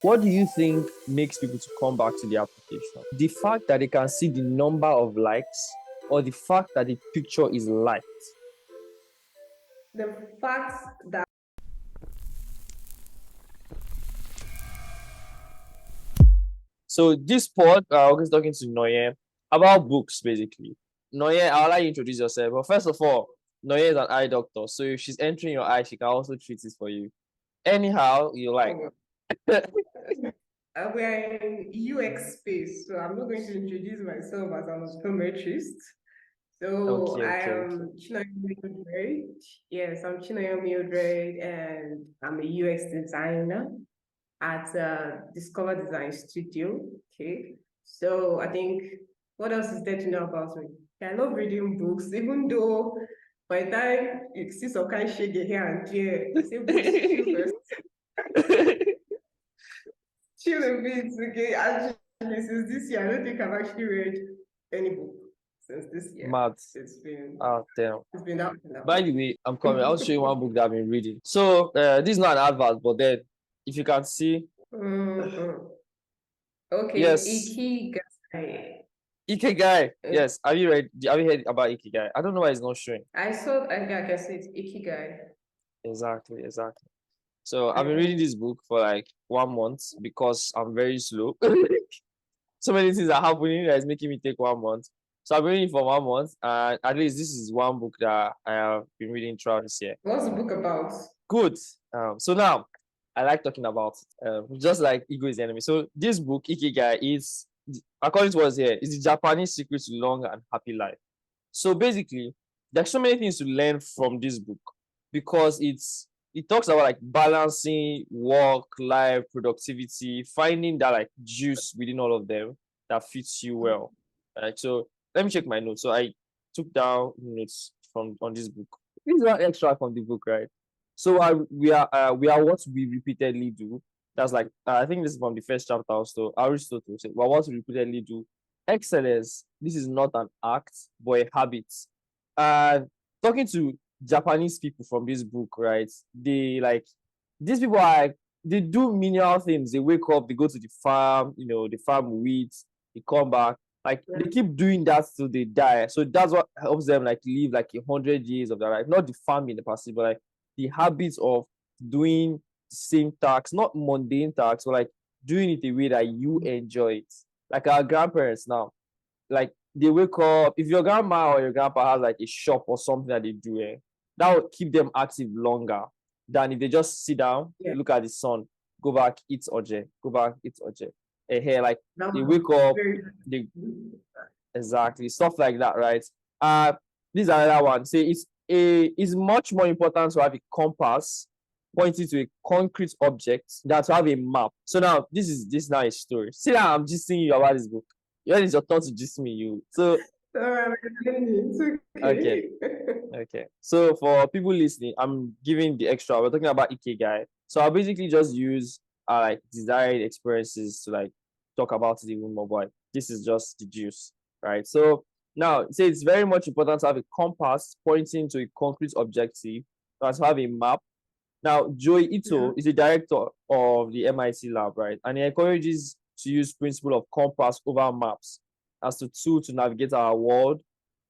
What do you think makes people to come back to the application? The fact that they can see the number of likes or the fact that the picture is liked? The fact that So this pod, I was talking to Noye about books, basically. Noye, I'll let you introduce yourself. But first of all, Noye is an eye doctor. So if she's entering your eye, she can also treat it for you. Anyhow, you like. we are in UX space, so I'm not going to introduce myself as an optometrist. So Okay, I okay, okay. am Chinoy Mildred. Yes, I'm Chinoy Mildred, and I'm a UX designer at Discover Design Studio. Okay, so I think what else is there to know about me? I love reading books, even though by the time you see some kind of shake here and there, I say books chill first, chill a bit. Okay, actually, since this year, I don't think I've actually read any book since this year. Mad. It's been Ah, damn. it's been out now. By the way, I'm coming. I'll show you one book that I've been reading. So this is not an advert, but then if you can see, Mhm. Okay, yes, Ikigai. Ikigai. Uh, Yes, have you read? Have you heard about Ikigai? I don't know why it's not showing. I saw, I can see it, Ikigai. Exactly, exactly. So I've been reading Uh, this book for like 1 month because I'm very slow. So many things are happening that is making me take 1 month. So I've been reading for 1 month, and at least this is one book that I have been reading throughout this year. what's the book about? Good. So now I like talking about just like ego is the enemy. So this book, Ikigai, is according to what's here, is the Japanese secret to long and happy life. So basically, there's so many things to learn from this book because it talks about like balancing work, life, productivity, finding that like juice within all of them that fits you well. Right. So let me check my notes. So I took down notes from on this book. This is one extra from the book, right? So we are what we repeatedly do. That's like I think this is from the first chapter also. Aristotle said, "Well, what we repeatedly do. Excellence. This is not an act, but a habit." And talking to Japanese people from this book, right? They like these people are like, they do menial things. They wake up, they go to the farm, the farm weeds, they come back. Like they keep doing that till they die. So that's what helps them like live like 100 years of their life. Not the farming the passive, but like the habits of doing the same tasks, not mundane tasks, but like doing it a way that you enjoy it. Like our grandparents now, like they wake up. If your grandma or your grandpa has like a shop or something that they do, that will keep them active longer than if they just sit down, Yeah, look at the sun, go back, eat oje, go back, eat oje. Hey, like that they was wake up, very they exactly stuff like that, right? Uh this is another one. Say it's much more important to have a compass pointing to a concrete object than to have a map. So now this is now a story. See now I'm just seeing you about this book. When it's your turn to gist me, you. So it's okay, okay. okay. So for people listening, I'm giving the extra. We're talking about Ikigai. So I'll basically just use like desired experiences to like talk about it even more. But this is just the juice, right? So now say it's very much important to have a compass pointing to a concrete objective, to have a map. Now, Joey Yeah. Ito is the director of the MIT lab, right? And he encourages to use principle of compass over maps as a tool to navigate our world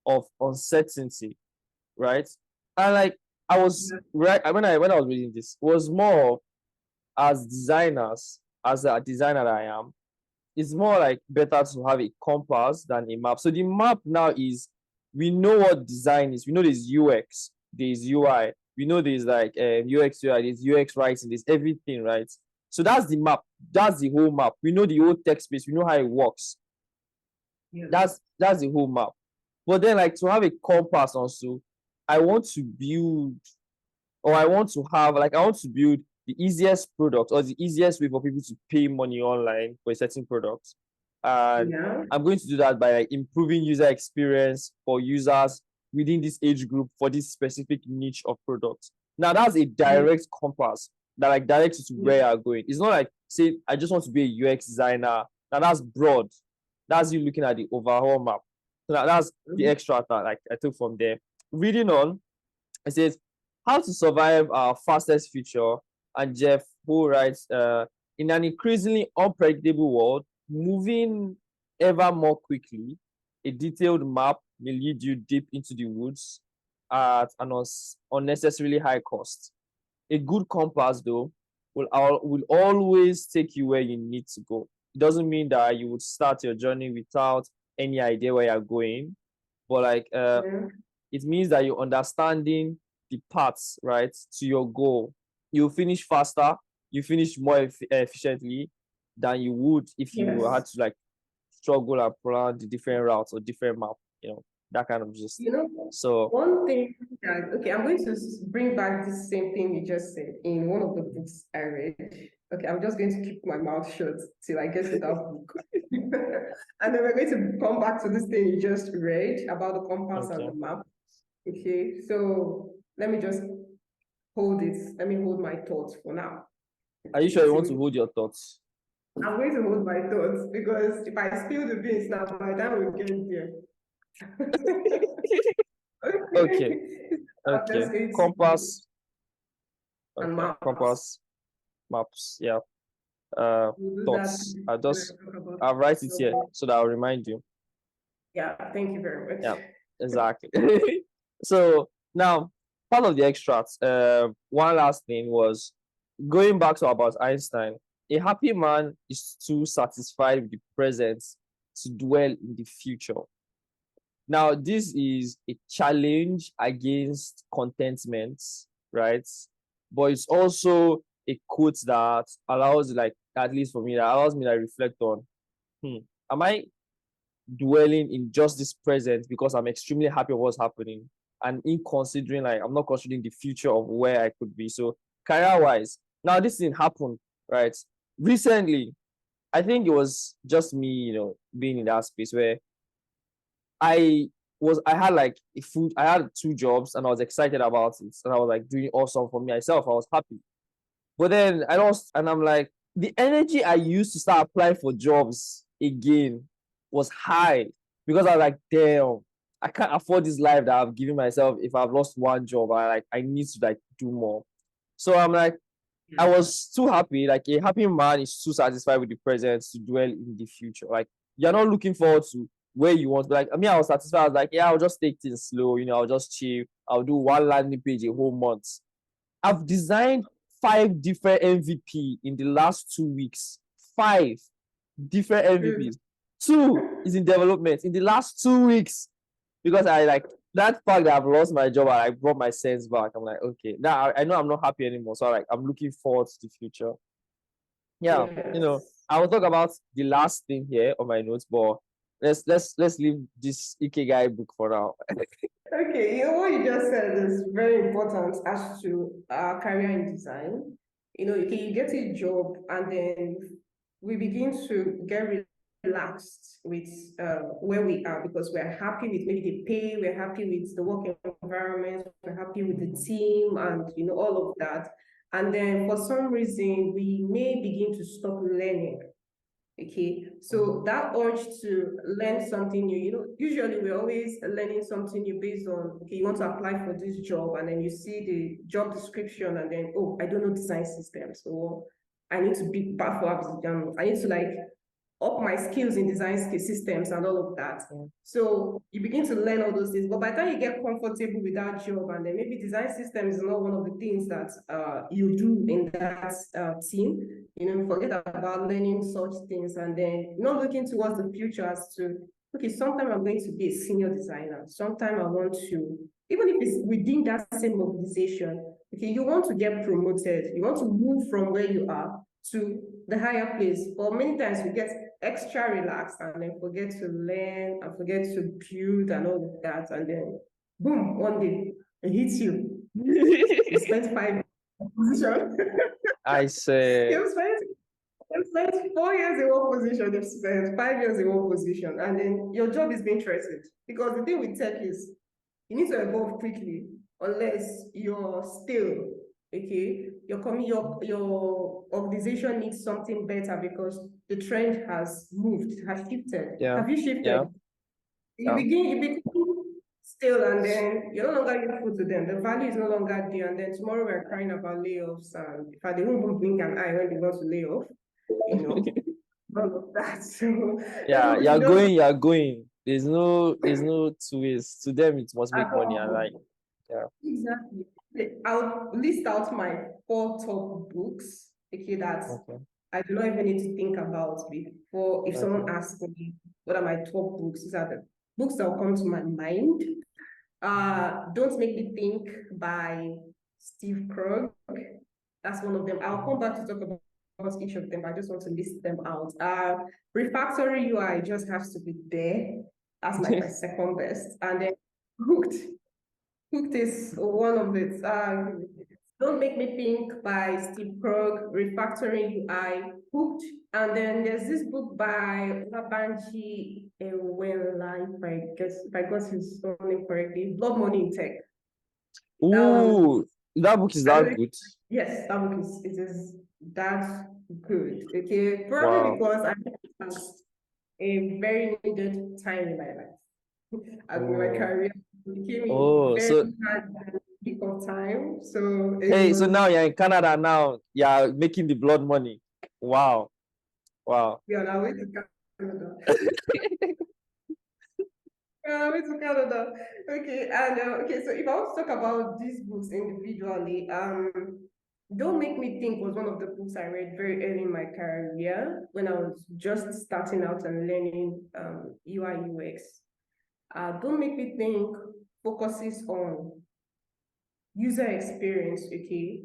of uncertainty, right? And like I was right when I was reading this, it was more as designers, as a designer that I am, it's more like better to have a compass than a map. So the map now is we know what design is. We know there's UX, there's UI. We know there's like UX, UI, there's UX writing, there's everything, right? So that's the map. That's the whole map. We know the whole text space. We know how it works. Yeah. That's the whole map. But then like to have a compass also, I want to build or I want to build the easiest product or the easiest way for people to pay money online for a certain product. And Yeah. I'm going to do that by like improving user experience for users within this age group for this specific niche of products. Now that's a Yeah. direct compass that like directs you to Yeah. where you're going. It's not like say I just want to be a UX designer. Now that's broad. That's you looking at the overall map. So that's the Mhm. extra that like I took from there. Reading on, it says how to survive our fastest future. And Jeff, who writes In an increasingly unpredictable world, moving ever more quickly, a detailed map may lead you deep into the woods at an unnecessarily high cost. A good compass, though, will always take you where you need to go. It doesn't mean that you would start your journey without any idea where you're going, but like Yeah. it means that you're understanding the paths, right, to your goal. You finish faster, you finish more efficiently than you would if you had Yes. to like struggle and plan the different routes or different map, that kind of just. You know, So one thing that, okay, I'm going to bring back the same thing you just said in one of the books I read. Okay, I'm just going to keep my mouth shut till I get to that book. And then we're going to come back to this thing you just read about the compass and okay. the map. Okay, so let me just hold it. Let me hold my thoughts for now. Are you Okay, sure you so want to hold your thoughts? I'm going to hold my thoughts because if I spill the beans now, by the time we get there. Okay. Okay. I'm Okay. just going to Compass. and Okay. maps. Compass, maps. Yeah. Uh, We'll do that thoughts. when I talk about I'll write it here so so that I'll remind you. yeah, thank you very much. Yeah, exactly. So now, part of the extracts, one last thing was going back to about Einstein. A happy man is too satisfied with the present to dwell in the future. Now, this is a challenge against contentment, right? But it's also a quote that allows, like, at least for me, that allows me to reflect on, am I dwelling in just this present because I'm extremely happy with what's happening, and in considering, like, I'm not considering the future of where I could be. So career wise, now this didn't happen, right? Recently, I think it was just me, being in that space where I had like I had 2 jobs and I was excited about it and I was like doing awesome for myself. I was happy. But then I lost, and I'm like, the energy I used to start applying for jobs again was high because I was like, damn, I can't afford this life that I've given myself. If I've lost one job, I need to like do more. So I'm like, I was too happy. Like a happy man is too satisfied with the present to dwell in the future. Like you're not looking forward to where you want. But like I mean, I was satisfied. I was like, yeah, I'll just take things slow. I'll just chill. I'll do one landing page a whole month. I've designed 5 different MVP in the last 2 weeks. 5 different Good. MVPs. 2 is in development in the last 2 weeks because I like that fact that I've lost my job. I brought my sense back. I'm like, okay, now I know I'm not happy anymore. So like, I'm looking forward to the future. Yeah, Yes. I will talk about the last thing here on my notes, but let's leave this Ikigai book for now. Okay, what you just said is very important as to career in design. Okay, you get a job and then we begin to get relaxed with where we are because we're happy with maybe the pay, we're happy with the work environment, we're happy with the team and all of that. And then for some reason we may begin to stop learning. Okay, so that urge to learn something new, usually we're always learning something new based on, okay, you want to apply for this job and then you see the job description and then, oh, I don't know design systems, or I need to be perhaps I need to like up my skills in design systems and all of that. So you begin to learn all those things. But by the time you get comfortable with that job, and then maybe design systems is not one of the things that you do in that team, forget about learning such things and then not looking towards the future as to, okay, sometime I'm going to be a senior designer. Sometime I want to, even if it's within that same organization, okay, you want to get promoted. You want to move from where you are to the higher place. But many times we get extra relaxed and then forget to learn and forget to build and all of that. And then boom, one day it hits you. You spent 5 position. I say, You've spent 4 years in one position, you've spent 5 years in one position, and then your job is being threatened. Because the thing with tech is you need to evolve quickly unless you're still okay. Your organization needs something better because the trend has moved, has shifted. yeah, Have you shifted? yeah, yeah. You begin still, and then you're no longer useful to them. The value is no longer there, and then tomorrow we're crying about layoffs, and if I didn't even blink an eye when they want to lay off. All of that. So the Yeah, book is just you're going. There's no two ways. To them, it must make at money. And like, all. yeah. Exactly. I'll list out my four top books, okay, that Okay. I do not even need to think about before. If Okay. someone asks me what are my top books, these are the books that will come to my mind. Don't Make Me Think by Steve Krug. That's one of them. I'll come back to talk about each of them. I just want to list them out. Refactory UI just has to be there. That's like my second best. And then Hooked. Hooked is one of it. Don't Make Me Think by Steve Krug, Refactoring UI, Hooked. And then there's this book by Labanji Ewela, if I got his name correctly, Blood Money in Tech. That one, Ooh, that book is I that don't good. yes, that book it is that good. Okay, probably Wow. because I think it was a very needed time in my life. I mean, my Oh, career became a oh. very So hard peak of time. So it hey, so was, now you're in Canada now. You're making the blood money. Wow. Wow. we are on our way to Canada. We are on our way to Canada. Okay, and okay, so if I want to talk about these books individually, Don't Make Me Think was one of the books I read very early in my career when I was just starting out and learning UI UX. Don't Make Me Think focuses on user experience, okay?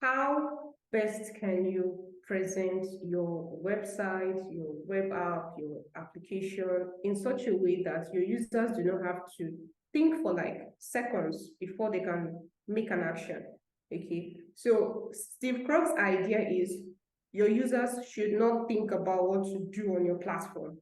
How best can you present your website, your web app, your application in such a way that your users do not have to think for like seconds before they can make an action, okay? So Steve Krug's idea is your users should not think about what to do on your platform.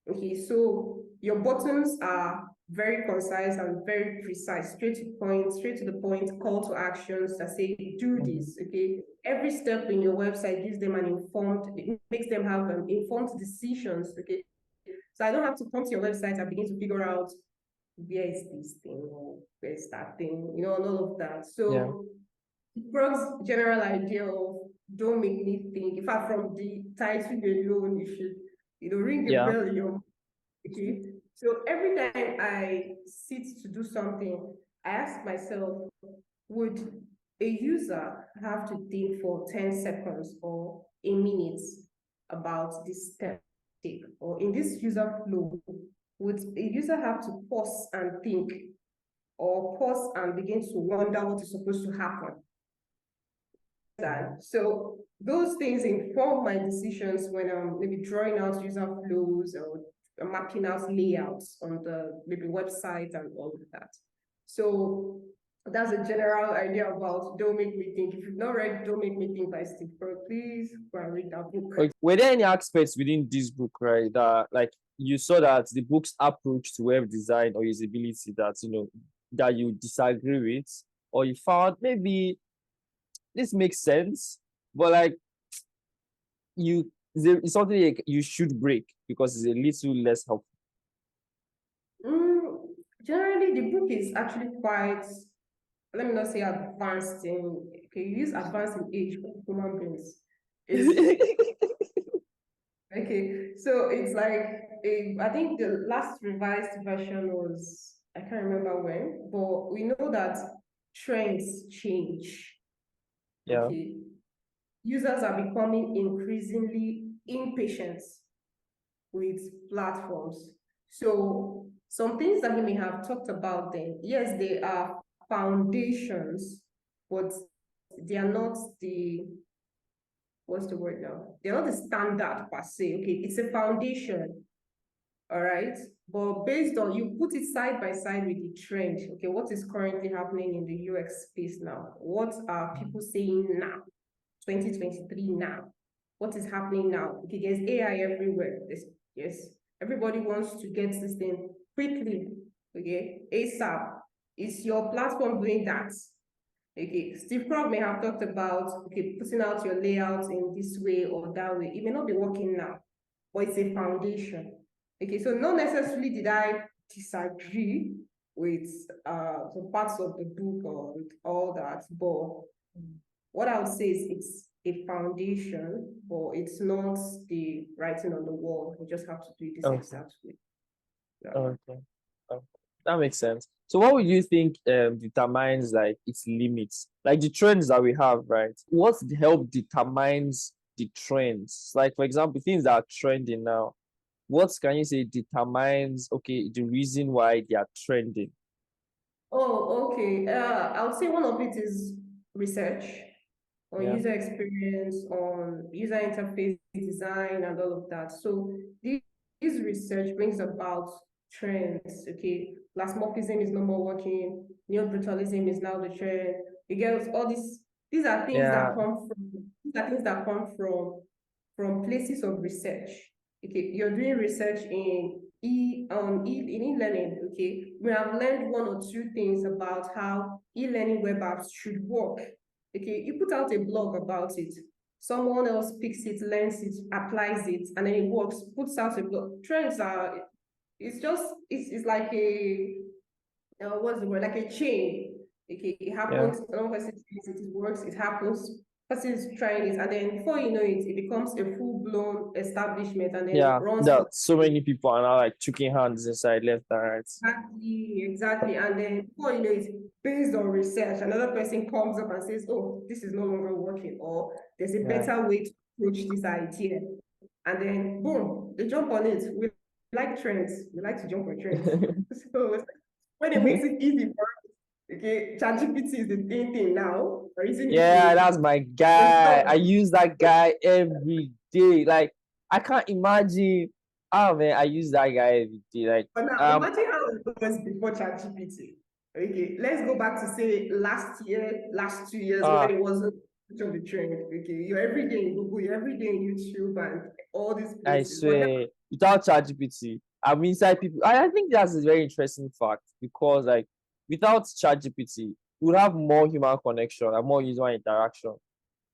Okay, so your buttons are very concise and very precise, straight to point, straight to the point, call to actions that say do Mhm. this. Okay, every step in your website gives them an informed, it makes them have informed decisions. Okay, so I don't have to come to your website and begin to figure out where is this thing or where is that thing, all of that. Yeah. So Krug's general idea of don't make me think, in fact, from the title alone, you should, ring the Yeah. bell in your. Okay. So every time I sit to do something, I ask myself, would a user have to think for 10 seconds or a minute about this step take? Or in this user flow, would a user have to pause and think or pause and begin to wonder what is supposed to happen? That. So those things inform my decisions when I'm maybe drawing out user flows or mapping out layouts on the maybe website and all of that. So that's a general idea about Don't Make Me Think. If you've not read Don't Make Me Think by Steve Krug, please go and read that book. Okay. Were there any aspects within this book, right, that like you saw that the book's approach to web design or usability that that you disagree with, or you found maybe this makes sense, but like it's something like you should break because it's a little less helpful. Mm, generally, the book is actually quite, let me not say advanced in, okay, you use advanced in age for human beings. It's okay, so it's like I think the last revised version was, I can't remember when, but we know that trends change. Yeah. Okay, users are becoming increasingly impatient with platforms. So some things that we may have talked about then, yes, they are foundations, but they are not the, what's the word now? They're not the standard per se. Okay, it's a foundation, all right? But based on, you put it side by side with the trend, okay, what is currently happening in the UX space now? What are people saying now? 2023 now. What is happening now? Okay, there's AI everywhere. Yes, everybody wants to get this thing quickly. Okay, ASAP. Is your platform doing that? Okay, Steve Krug may have talked about putting out your layout in this way or that way. It may not be working now, but it's a foundation. Okay, so not necessarily did I disagree with some parts of the book or with all that, but what I would say is a foundation, but it's not the writing on the wall. You just have to do it this Okay. exact way. Yeah. Okay. Okay. That makes sense. So what would you think determines like its limits? Like the trends that we have, right? What help determines the trends? Like for example, things that are trending now. What can you say determines okay the reason why they are trending? Oh, okay. I would say one of it is research on Yeah. user experience, on user interface design, and all of that. So this research brings about trends. Okay, plasmorphism is no more working. Neo-brutalism is now the trend. You get all these. These are things that Yeah. come from. These are things that come from places of research. Okay, you're doing research in e-learning. Okay, we have learned one or two things about how e-learning web apps should work. Okay, you put out a blog about it, someone else picks it, learns it, applies it, and then it works, puts out a blog. Trends are, it's like a, what's the word, like a chain. Okay, it Yeah. happens, one person tries it, it works, it happens, person is trying it, and then before you know it, it becomes a full-blown establishment, and then it Yeah. runs That for so many people are now like choking hands inside left and right. exactly, exactly. And then before you know it, based on research, another person comes up and says, oh, this is no longer working, or there's a Yeah. better way to approach this idea. And then boom, they jump on it. We like trends. We like to jump on trends. So when it makes it easy for us, okay, ChatGPT is the thing now. We're using it Yeah, that's my to guy. I stop. use that guy every day. Like I can't imagine. Oh man, I use that guy every day. Like But now imagine how it was before ChatGPT. Okay, let's go back to say last year, last 2 years when uh it wasn't much of a trend. Okay, you're every day in Google, you're every day in YouTube and all these I places. But now, swear, without ChatGPT, I'm inside people. I think that's a very interesting fact because like without ChatGPT, we'd have more human connection and more user interaction.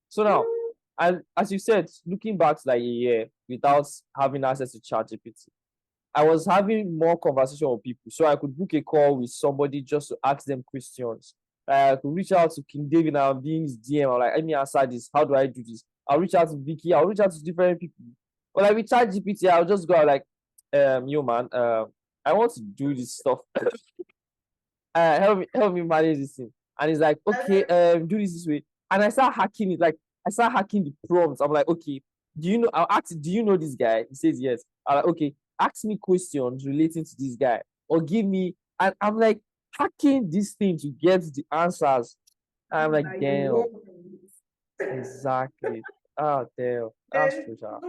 So now, mm, and as you said, looking back to like a year without having access to ChatGPT, I was having more conversation with people. So I could book a call with somebody just to ask them questions. I could reach out to King David and I'm being his DM. I'm like, let me answer this. How do I do this? I'll reach out to Vicky. I'll reach out to different people. But like with ChatGPT, I'll just go out like, yo man, I want to do this stuff. Help me manage this thing. And he's like, okay, do this way. And I start hacking it. Like I start hacking the prompts. I'm like, okay, do you know? I'll ask, do you know this guy? He says yes. I'm like, okay, ask me questions relating to this guy, or give me. And I'm like hacking this thing to get the answers. I'm like, like the damn, world. exactly. Oh damn, that's Then true, Sha.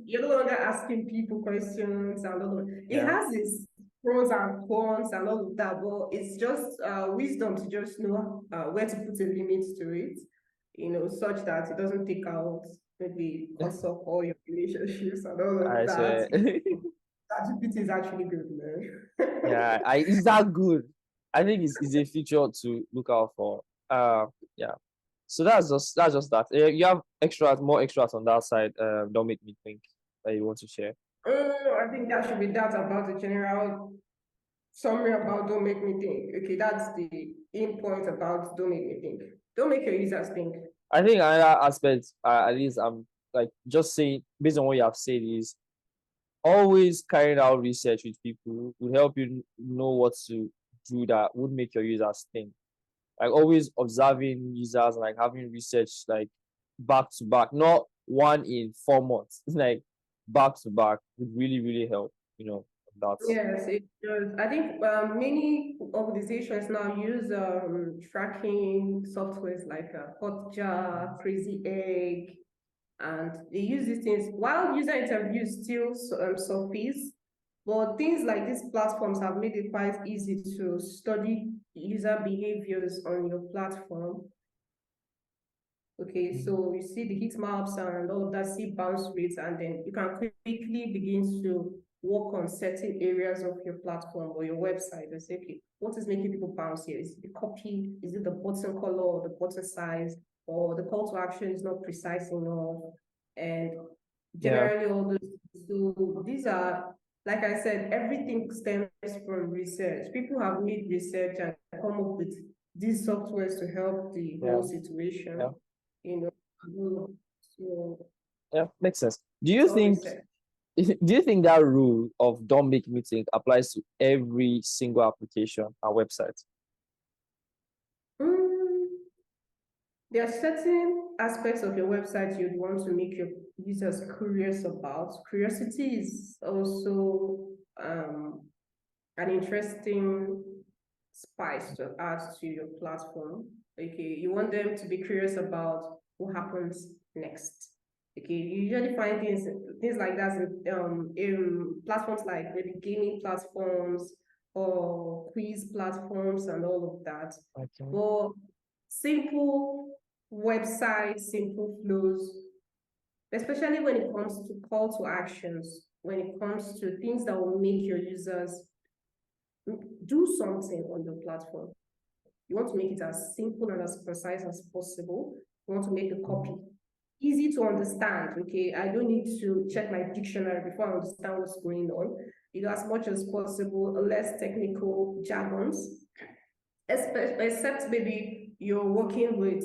you're no longer asking people questions and all of it. It Yeah. has its pros and cons and all of that, but it's just wisdom to just know where to put a limit to it, such that it doesn't take out, maybe cuts off all your relationships and all of I that. swear. ChatGPT is actually good, man. Yeah, is that good? I think it's a feature to look out for. Yeah. So that's just that. You have extras, more extras on that side. Don't make me think that you want to share. I think that should be that about the general summary about don't make me think. Okay, that's the in point about don't make me think. Don't make your users think. I think another aspect, at least I'm like just saying based on what you have said is always carrying out research with people would help you know what to do that would make your users think. Like always observing users and like having research like back to back, not one in 4 months. It's like back to back would really, really help, that's Yes, it does. I think many organizations now use tracking softwares like Hotjar, Crazy Egg, and they use these things while user interviews still surface. But things like these platforms have made it quite easy to study user behaviors on your platform. Okay, so you see the heat maps and all of that, see bounce rates, and then you can quickly begin to work on certain areas of your platform or your website and say, okay, what is making people bounce here? Is it the copy? Is it the button color or the button size? Or the call to action is not precise enough? And yeah, generally all those, so these are, like I said, everything stems from research. People have made research and come up with these softwares to help the yeah, whole situation yeah. you know. So Yeah, makes sense. Do it's you all think research. do you think that rule of don't make me think applies to every single application or website? Mm, there are certain aspects of your website you'd want to make your users curious about. Curiosity is also an interesting spice to add to your platform. Okay, you want them to be curious about what happens next. Okay, you usually find things like that in platforms like maybe gaming platforms or quiz platforms and all of that. Okay. But simple websites, simple flows, especially when it comes to call to actions, when it comes to things that will make your users do something on the platform. You want to make it as simple and as precise as possible. You want to make the copy easy to understand. Okay, I don't need to check my dictionary before I understand what's going on. As much as possible, less technical jargons, except maybe you're working with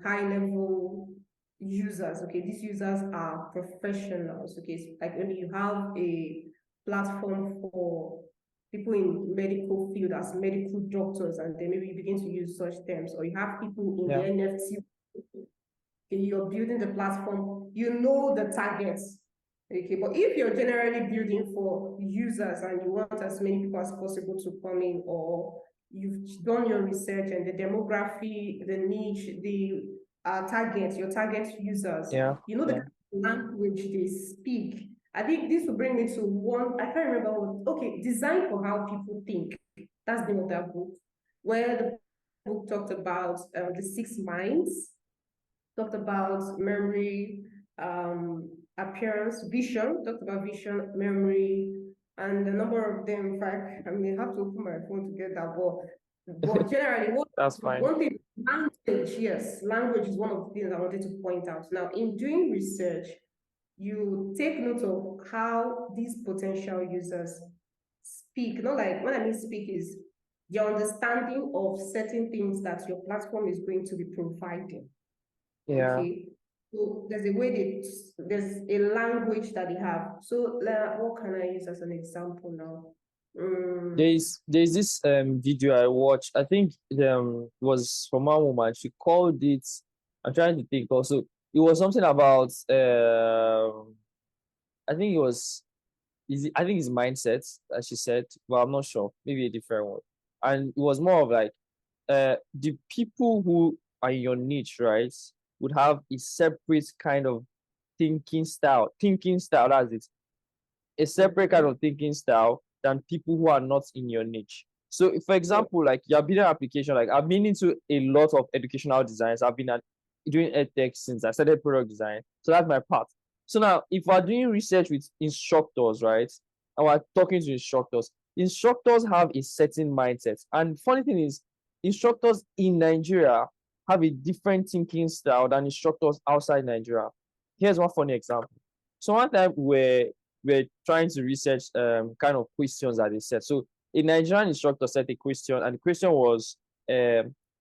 high level users. Okay, these users are professionals. Okay, so like maybe you have a platform for people in medical field as medical doctors, and then maybe you begin to use such terms, or you have people in the Yeah. NFT, you're building the platform, you know the targets. Okay, but if you're generally building for users and you want as many people as possible to come in, or you've done your research and the demography, the niche, the target, your target users, Yeah. you know the Yeah. language they speak. I think this will bring me to one, I can't remember what, okay, Design for How People Think. That's the name of that book, where the book talked about the 6 minds, talked about memory, appearance, vision, talked about vision, memory, and a number of them. In fact, I may have to open my phone to get that. But generally, That's fine. one thing, language, yes, language is one of the things I wanted to point out. Now, in doing research, you take note of how these potential users speak. Not like when I mean speak is your understanding of certain things that your platform is going to be providing. Yeah. Okay. So there's a way there's a language that they have. So what can I use as an example now? There's this video I watched. I think it was from one woman. She called it. I'm trying to think also. It was something about I think it was I think it's mindset, as she said, but I'm not sure. Maybe a different one. And it was more of like the people who are in your niche, right, would have a separate kind of thinking style. Thinking style, that's it. A separate kind Okay. of thinking style than people who are not in your niche. So, if, for Yeah. example, like you're building an application, like I've been into a lot of educational designs. I've been doing edtech since I started product design. So that's my part. So now, if we're doing research with instructors, right, and we're talking to instructors, instructors have a certain mindset. And funny thing is, instructors in Nigeria have a different thinking style than instructors outside Nigeria. Here's one funny example. So one time we're trying to research kind of questions that they said. So a Nigerian instructor said a question, and the question was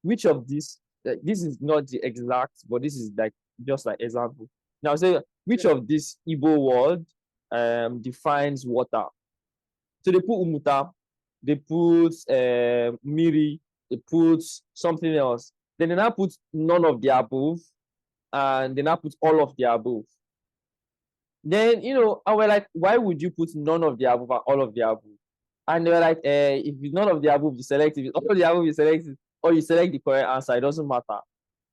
which of these this is not the exact, but this is like just like example. Now say which of this Igbo word defines water. So they put umuta, they put miri, they put something else. Then they now put none of the above, and they now put all of the above. Then, and we're like, why would you put none of the above and all of the above? And they were like, if it's none of the above, you select it. If all of the above, you select it. Or you select the correct answer. It doesn't matter.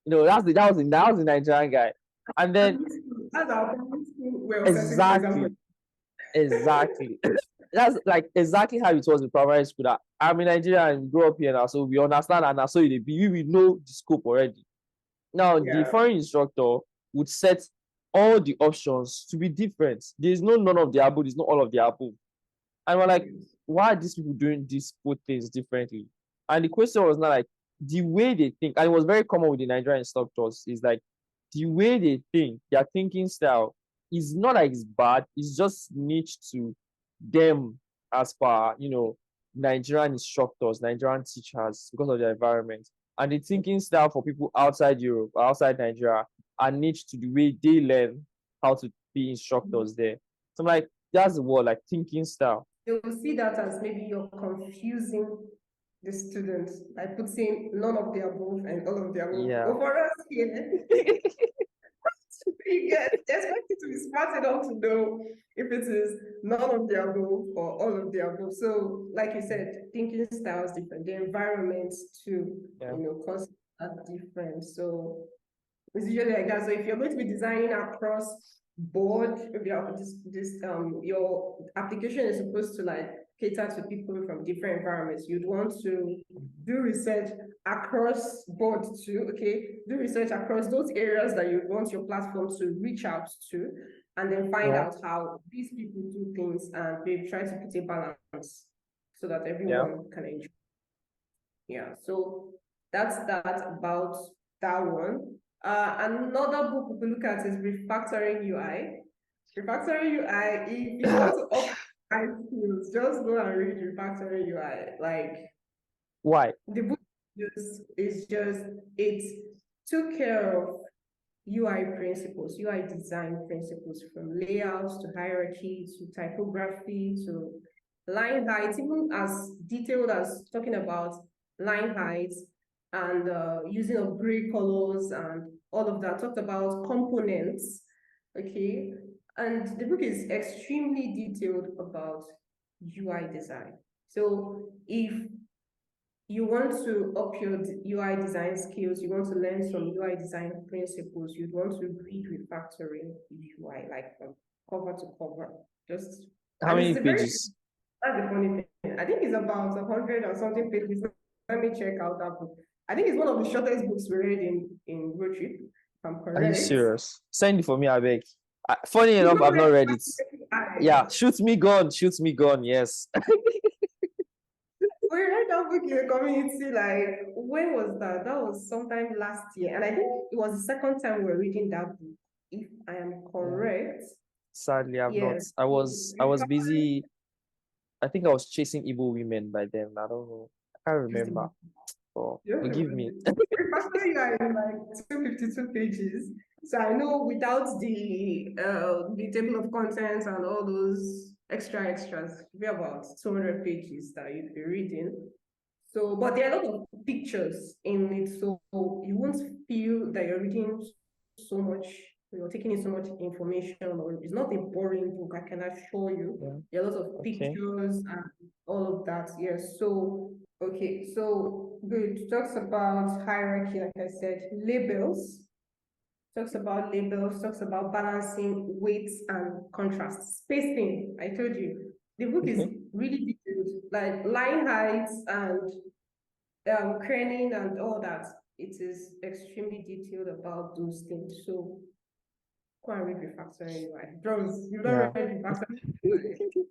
That was the Nigerian guy. And then That's our primary school way of setting, for example. exactly, exactly. That's like exactly how it was in primary school. That I'm in Nigeria and grew up here now, so we understand and so it be. We know the scope already. Now, the Yeah. foreign instructor would set all the options to be different. There's no none of the above, there's no all of the above. And we're like, why are these people doing these both things differently? And the question was not like the way they think, and it was very common with the Nigerian instructors, is like the way they think, their thinking style is not like it's bad, it's just niche to them as per, Nigerian instructors, Nigerian teachers, because of their environment. And the thinking style for people outside Europe, outside Nigeria, are niche to the way they learn how to be instructors there. So I'm like, that's the word, like thinking style. They will see that as maybe you're confusing the students by putting none of the above and all of the above. Yeah. But for us here, you get expect you to be smart enough to know if it is none of the above or all of the above. So, like you said, thinking styles different, the environments too, Yeah. concepts are different. So it's usually like that. So if you're going to be designing across board, if you're your application is supposed to like cater to people from different environments, you'd want to do research across board too. Okay, do research across those areas that you want your platform to reach out to, and then find Yeah. out how these people do things, and maybe try to put a balance so that Yeah. everyone can enjoy. Yeah, so that's that about that one. Another book we could look at is Refactoring UI. Refactoring UI, if you want to optimize skills, just go and read Refactoring UI. Like Why? the book is just it took care of UI principles, UI design principles, from layouts to hierarchy to typography to line height, even as detailed as talking about line heights and using of gray colors and all of that. Talked about components, okay? And the book is extremely detailed about UI design. So if you want to up your UI design skills, you want to learn some UI design principles, you'd want to read Refactoring UI, like from cover to cover. Just, How and it's many a very, pages? that's the funny thing. I think it's about 100 or something pages. Let me check out that book. I think it's one of the shortest books we read in road trip, if I'm Are you correct. serious? Send it for me, I beg. Funny You enough, don't I've not read read it. Yeah, Refactoring. shoot me gun, shoot me gun. Yes. We read that book in the community, like, when was that? That was sometime last year. And I think it was the second time we are reading that book, if I am Yeah. correct. Sadly, I've not. Yes. I was busy. I think I was chasing Igbo women by then. I don't know. I can't remember. Oh, forgive me. Refactoring are in like 252 pages. So I know without the table of contents and all those extras, it'd be about 200 pages that you'd be reading. So, but there are a lot of pictures in it, so you won't feel that you're reading so much, you're taking in so much information, or it's not a boring book, I can assure you. Yeah. There are a lot of Okay. pictures and all of that. Yes. So, okay. So, good. Talks about hierarchy, like I said, labels. Talks about labels, talks about balancing weights and contrasts. Spacing, I told you. The book is Okay. really detailed, like line heights and craning and all that. It is extremely detailed about those things. So go and read Refactoring UI. Bros, you don't Yeah. read Refactoring UI.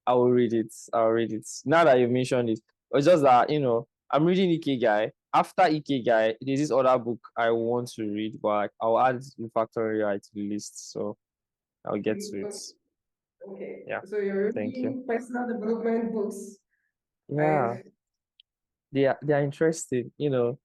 I will read it. I'll read it. Now that you mentioned it, it's just that I'm reading Ikigai. After Ikigai, there's this other book I want to read, but I'll add Refactory to the list, so I'll get to it. Okay, Yeah. so you're Thank you. reading personal development books. Yeah, I they are interesting. Don't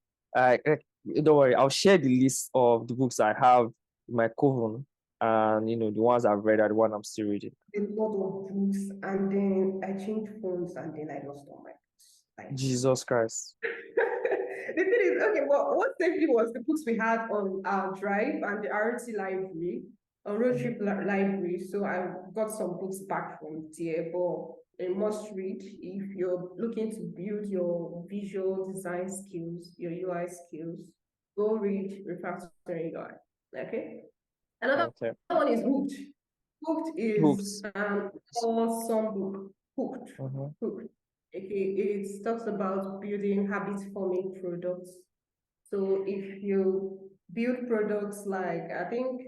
worry. I'll share the list of the books I have in my coven, and the ones I've read are the one I'm still reading. a lot of books, and then I changed phones, and then I lost all my books. Like Jesus Christ. the thing is, okay, well, what saved me was the books we had on our drive and the RT library, a road trip library. So I got some books back from there, but a must read if you're looking to build your visual design skills, your UI skills. Go read Refactoring UI. Okay. Another Okay. one is Hooked. Hooked is Books. an awesome book. Hooked. Mm-hmm. Hooked. Okay, it talks about building habit-forming products. So if you build products like, I think,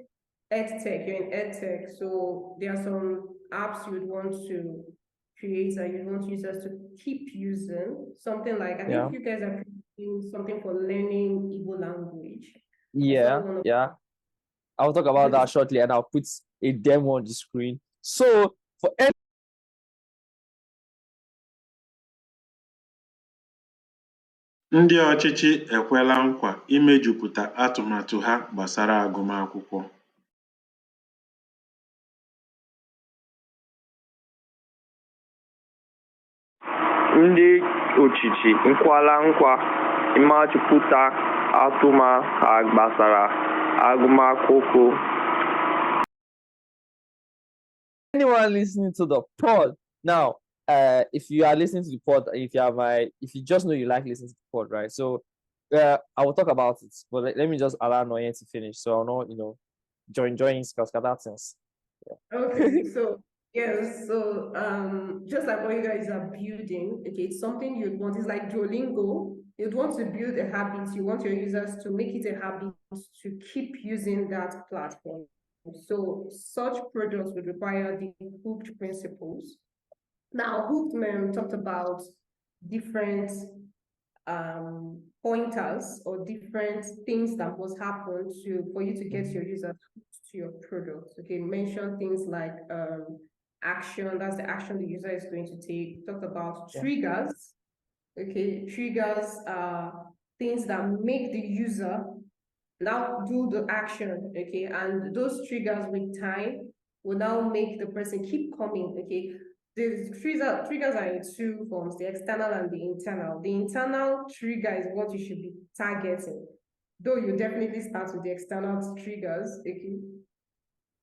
EdTech, you're in EdTech, so there are some apps you would want to create that you want users to keep using. Something like, I Yeah. think you guys are creating something for learning Igbo language. I saw Yeah. one of Yeah. I'll talk about good. that shortly, and I'll put a demo on the screen. So for Ndị ọchịchị ekwela nkwa imejupụta atụmatụ ha gbasara agụmakwụkwọ. Ndị ọchịchị ekwela nkwa imejupụta atụmatụ ha gbasara agụmakwụkwọ. Anyone listening to the pod now, if you are listening to the pod, if you just know you like listening to the pod, right? So I will talk about it, but let me just allow Noyen to finish, so I'll not join because that sense. Yeah. Okay, so yes, so just like what you guys are building, okay, it's something you'd want. It's like Duolingo. You'd want to build a habit. You want your users to make it a habit to keep using that platform. So such products would require the hooked principles. Now, hooked talked about different pointers or different things that must happen for you to get your users to your product. Okay, mention things like action. That's the action the user is going to take. Talked about triggers. Okay, triggers are things that make the user now do the action, okay, and those triggers with time will now make the person keep coming, okay. The triggers are in two forms, the external and the internal. The internal trigger is what you should be targeting, though you definitely start with the external triggers, okay.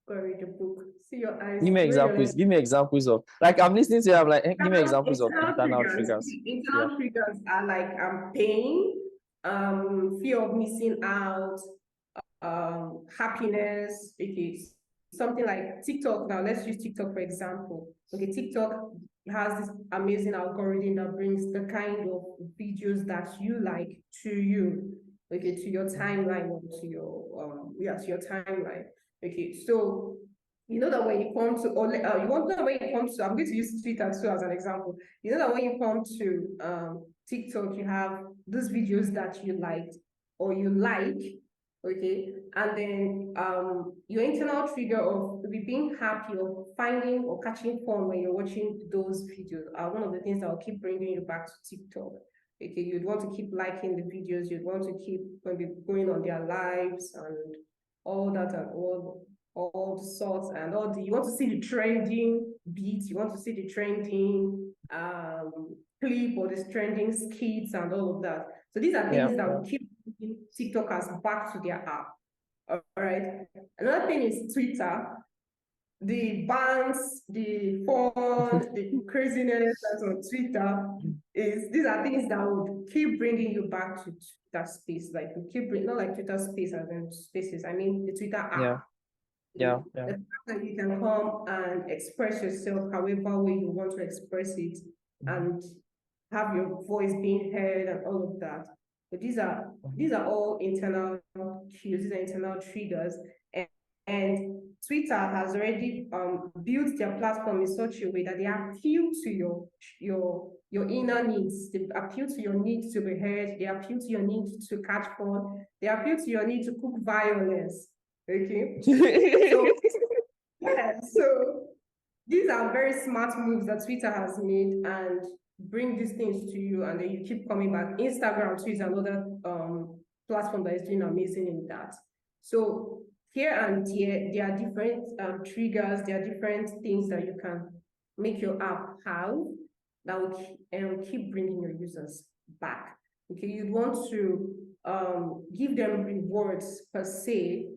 Go read the book, see your eyes. Give me examples of, like, I'm listening to you, I'm like, give me examples of internal triggers. The internal triggers are like pain, fear of missing out, happiness. Okay, something like TikTok. Now let's use TikTok for example. Okay, TikTok has this amazing algorithm that brings the kind of videos that you like to you, okay, to your timeline or to your timeline. Okay, so you know that when you come to, or you want to know when you come to, I'm going to use Twitter too as an example. You know that when you come to TikTok, you have those videos that you liked or you like, okay, and then your internal trigger of being happy or finding or catching fun when you're watching those videos are one of the things that will keep bringing you back to TikTok. Okay, you'd want to keep liking the videos, you'd want to keep going on their lives and all that and all the sorts and all the, you want to see the trending beats, you want to see the trending clip or the trending skits and all of that. So these are things that will keep TikTokers back to their app. All right. Another thing is Twitter. The bans, the fun, the craziness that's on Twitter these are things that would keep bringing you back to that space. Like you keep bringing, not like Twitter space as in spaces. I mean the Twitter app. The fact that you can come and express yourself however way you want to express it and have your voice being heard and all of that. But these are all internal cues, these are internal triggers. And Twitter has already built their platform in such a way that they appeal to your inner needs. They appeal to your need to be heard. They appeal to your need to catch fun. They appeal to your need to cook violence. Okay. So these are very smart moves that Twitter has made and bring these things to you, and then you keep coming back. Instagram too is another platform that is doing amazing in that. So here and there are different triggers, there are different things that you can make your app have that will keep bringing your users back. Okay, you'd want to give them rewards per se.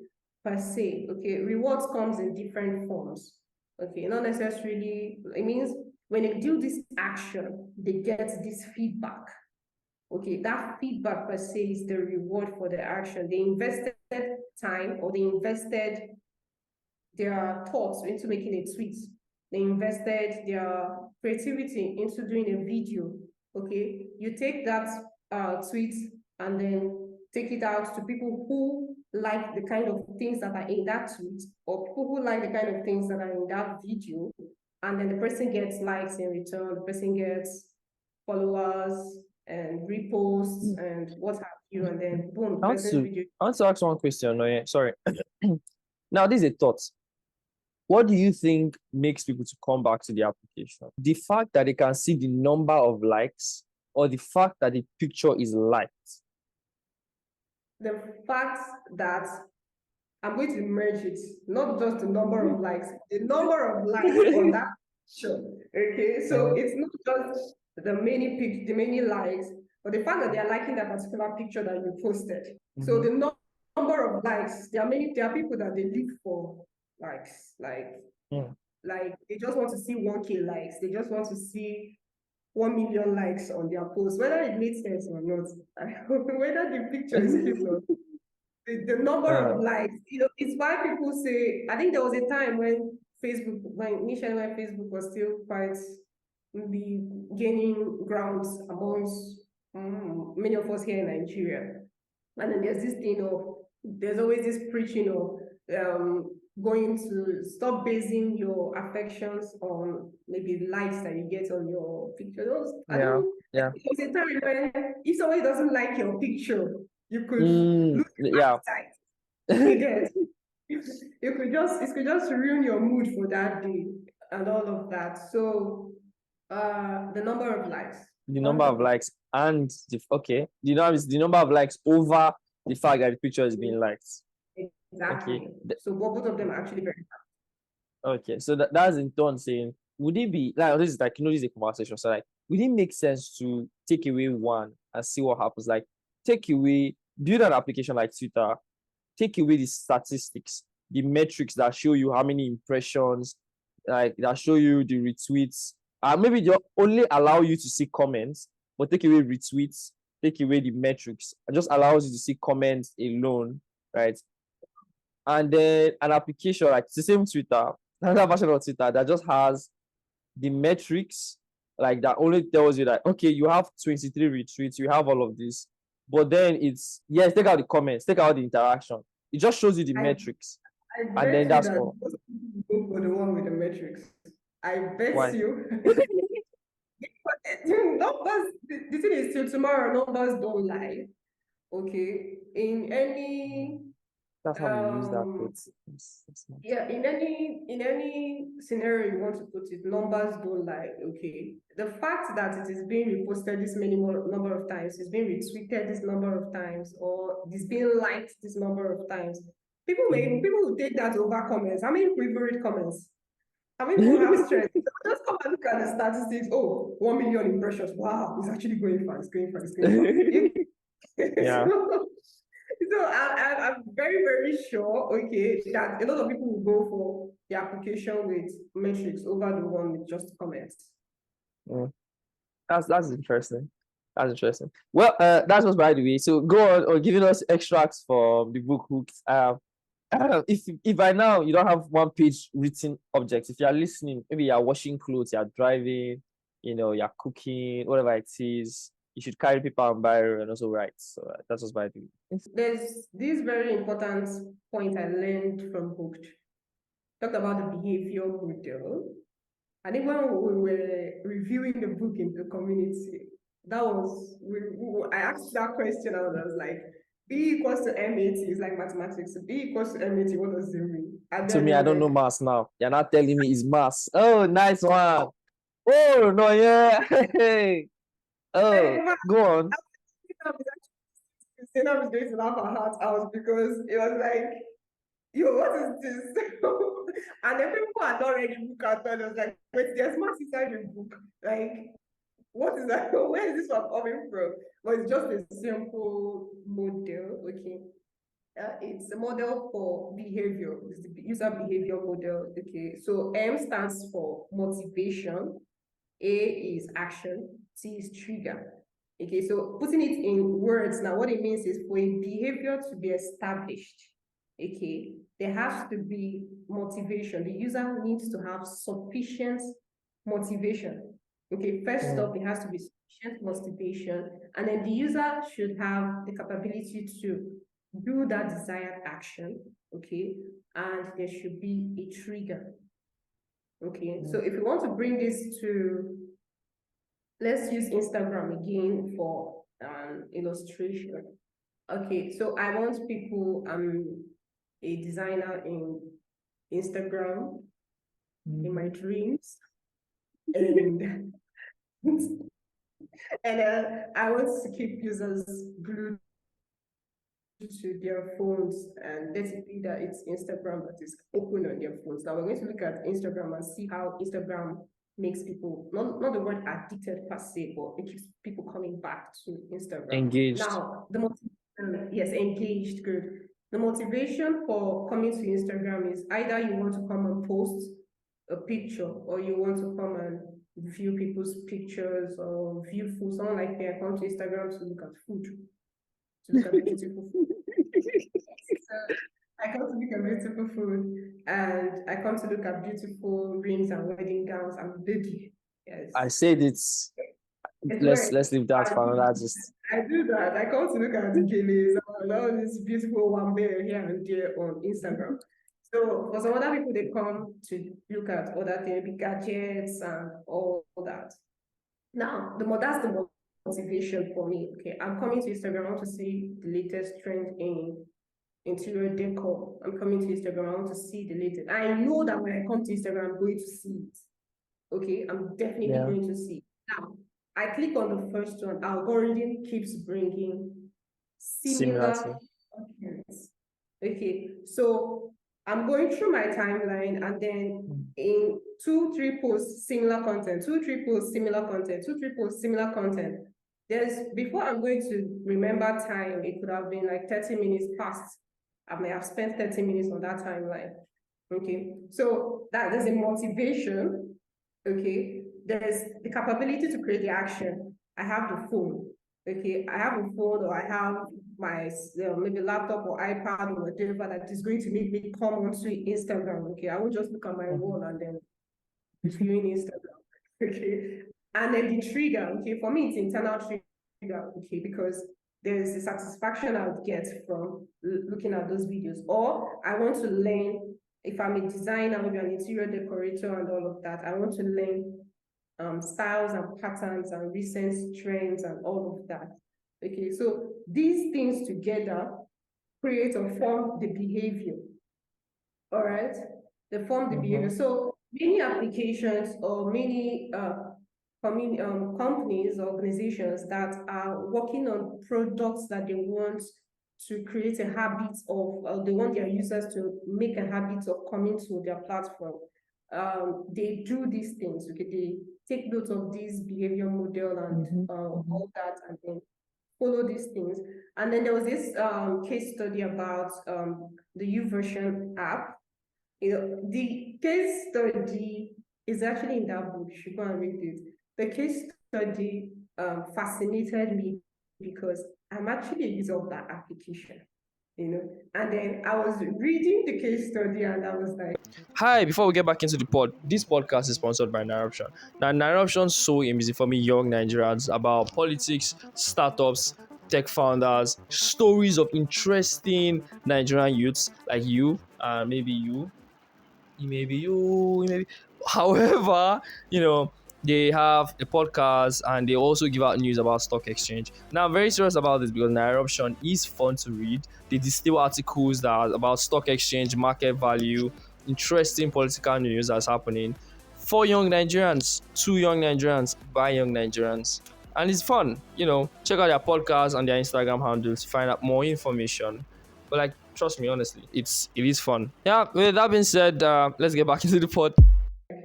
Okay, rewards comes in different forms. Okay, not necessarily, it means when they do this action, they get this feedback. Okay, that feedback per se is the reward for the action. They invested time or they invested their thoughts into making a tweet. They invested their creativity into doing a video. Okay, you take that tweet and then take it out to people who like the kind of things that are in that tweet, or people who like the kind of things that are in that video, and then the person gets likes in return, the person gets followers and reposts and what have you, and then boom, I want to ask one question. No, sorry. Now, this is a thought. What do you think makes people to come back to the application? The fact that they can see the number of likes or the fact that the picture is liked? The fact that I'm going to merge it, not just the number of likes, the number of likes on that picture. Okay, so it's not just the many likes, but the fact that they are liking that particular picture that you posted. So the number of likes, there are people that they live for likes, like they just want to see 1K likes, they just want to see 1 million likes on their post, whether it makes sense or not, whether the picture is cute or not. The number of likes, it's why people say, I think there was a time when initially when Facebook was still quite maybe gaining grounds amongst many of us here in Nigeria. And then there's this thing of, there's always this preaching of going to stop basing your affections on maybe likes that you get on your picture. There was a time when if somebody doesn't like your picture, you could lose your appetite. You could just ruin your mood for that day and all of that. So the number of likes. The number of likes and the number of likes over the fact that the picture is being liked. Exactly. So both of them are actually very important. Okay, so that's in turn saying, would it be like this is like this is a conversation. So like, would it make sense to take away one and see what happens? Like, build an application like Twitter, take away the statistics, the metrics that show you how many impressions, like that show you the retweets. Maybe they only allow you to see comments, but take away retweets, take away the metrics. It just allows you to see comments alone, right? And then an application like the same Twitter, another version of Twitter that just has the metrics, like that only tells you that, okay, you have 23 retweets, you have all of this, but then take out the comments, take out the interaction. It just shows you the metrics. And then that's all. Go for the one with the metrics. I bet you. Numbers, the thing is, till tomorrow, numbers don't lie. Okay. In any that's how we use that quote. Yeah, in any scenario you want to put it, numbers don't lie. Okay. The fact that it is being reposted this many more number of times, it's being retweeted this number of times, or it's being liked this number of times. People will take that over comments. How many people read comments? How many people have strength? Just come and look at the statistics. Oh, 1 million impressions. Wow, it's actually going fast. It's going fast. It's going fast. Yeah. So I'm very, very sure, okay, that a lot of people will go for the application with metrics over the one with just comments. That's interesting. That's interesting. Well, that was by the way. So go on or giving us extracts from the book Hooks. If by now you don't have one page written objects, if you are listening, maybe you're washing clothes, you're driving, you're cooking, whatever it is, you should carry paper and biro and also write. So that was by the way. There's this very important point I learned from Hooked. Talked about the behavior model. I think when we were reviewing the book in the community, I asked that question and I was like, B equals to MAT is like mathematics. B equals to MAT, what does it mean? To me, I don't know maths now. You're not telling me it's maths. Oh, nice one. Oh, no, yeah. Oh, go on. I was going to laugh her heart out because it was like, yo, what is this? And then people had not read the book at all. It was like, wait, there's maths inside the book. Like, what is that? Where is this one coming from? But it's just a simple model, okay? It's a model for behavior. It's the user behavior model, okay? So M stands for motivation, A is action, T is trigger. Okay, so putting it in words now, what it means is for a behavior to be established, okay, there has to be motivation. The user needs to have sufficient motivation. Okay, first off, there has to be sufficient motivation, and then the user should have the capability to do that desired action, okay, and there should be a trigger. Okay, so if you want to bring this to, let's use Instagram again for illustration. Okay, so I want people, I'm a designer in Instagram, in my dreams, and And I want to keep users glued to their phones, and basically that it's Instagram that is open on their phones. Now we're going to look at Instagram and see how Instagram makes people, not the word addicted per se, but it keeps people coming back to Instagram. Engaged. Now, the motivation, yes, engaged, good. The motivation for coming to Instagram is either you want to come and post a picture, or you want to come and view people's pictures or view food. Someone like me, I come to Instagram to look at food, to look at beautiful food. So I come to look at beautiful food, and I come to look at beautiful rings and wedding gowns. I'm lady. Yes. I said it's It's let's leave that I for do, another just I do that. I come to look at the gillies and all this beautiful one there here and there on Instagram. So for some other people, they come to look at other things, maybe gadgets and all that. Now, that's the motivation for me. Okay, I'm coming to Instagram. I want to see the latest trend in interior decor. I'm coming to Instagram. I want to see the latest. I know that when I come to Instagram, I'm going to see it. Okay, I'm definitely yeah. going to see. Now, I click on the first one. Algorithm keeps bringing Similar similar thing. contents. Okay, so I'm going through my timeline, and then in 2-3 posts, similar content, 2-3 posts, similar content, 2-3 posts, similar content. Before I'm going to remember time, it could have been like 30 minutes past. I may have spent 30 minutes on that timeline. Okay, so there's a motivation. Okay, there's the capability to create the action. I have the phone. Okay, I have a phone, or I have my maybe laptop or iPad or whatever that is going to make me come onto Instagram. Okay, I won't just look at my wall and then viewing Instagram. Okay, and then the trigger. Okay, for me it's internal trigger. Okay, because there's the satisfaction I would get from looking at those videos, or I want to learn. If I'm a designer, maybe an interior decorator and all of that, I want to learn styles and patterns and recent trends and all of that. Okay, so these things together create or form the behavior. All right, they form the behavior. So many applications or many companies, organizations that are working on products that they want to create a habit of, they want their users to make a habit of coming to their platform. They do these things. Okay, they take note of this behavior model and all that, and then follow these things. And then there was this case study about the YouVersion app. The case study is actually in that book. You should go and read it. The case study fascinated me because I'm actually a user of that application, And then I was reading the case study and I was like, Hi, before we get back into the pod, this podcast is sponsored by Narruption. Now, Narruption so aim is informing young Nigerians about politics, startups, tech founders, stories of interesting Nigerian youths like you, and maybe you, maybe. However, they have a podcast and they also give out news about stock exchange. Now, I'm very serious about this because Naira is fun to read. They distill articles that are about stock exchange, market value, interesting political news that's happening for young Nigerians, to young Nigerians, by young Nigerians. And it's fun, check out their podcast and their Instagram handles to find out more information. But like, trust me, honestly, it is fun. Yeah. With that being said, let's get back into the pod.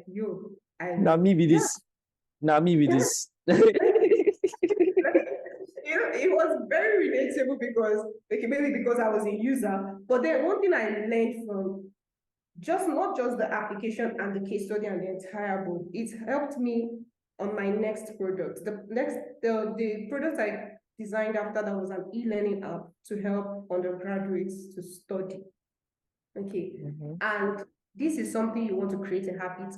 you, I Now know. me be Yeah. this. Now me be this. It was very relatable because maybe because I was a user. But then one thing I learned from not just the application and the case study and the entire book, it helped me on my next product. The product I designed after that was an e-learning app to help undergraduates to study. Okay. And this is something you want to create a habit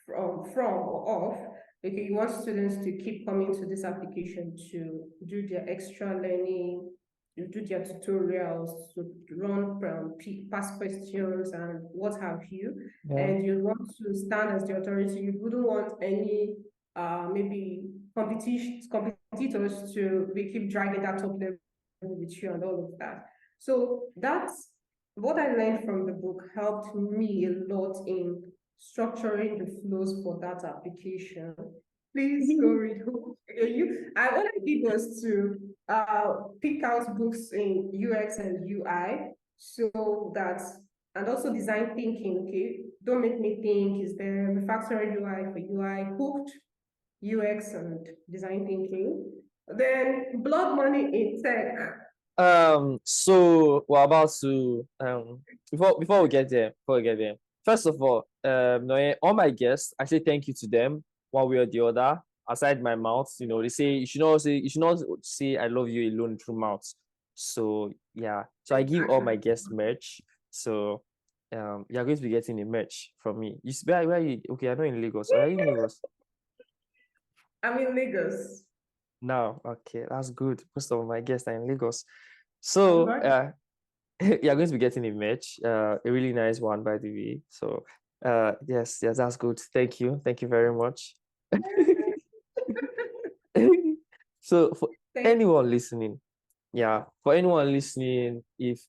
from or of. Okay, you want students to keep coming to this application to do their extra learning, to do their tutorials, to run past questions and what have you. Yeah. And you want to stand as the authority. You wouldn't want any maybe competitors to keep dragging that top level with you and all of that. So that's what I learned from the book helped me a lot in structuring the flows for that application. Please go read Hooked. What I did was to pick out books in UX and UI so that, and also design thinking, okay? Don't make me think, is there refactoring UI for UI, Hooked, UX and design thinking. Then blood money in tech. So we're about to before we get there, first of all, Noe, all my guests, I say thank you to them one way or the other. Aside my mouth, they say you should not say I love you alone through mouth. So yeah, so I give all my guests merch. So you're going to be getting a merch from me. Where are you? Okay, I know in Lagos. Are you in Lagos? I'm in Lagos. No, okay, that's good. Most of my guests are in Lagos. So you're going to be getting a merch, a really nice one, by the way. So yes, that's good. Thank you very much. So for anyone listening, for anyone listening, if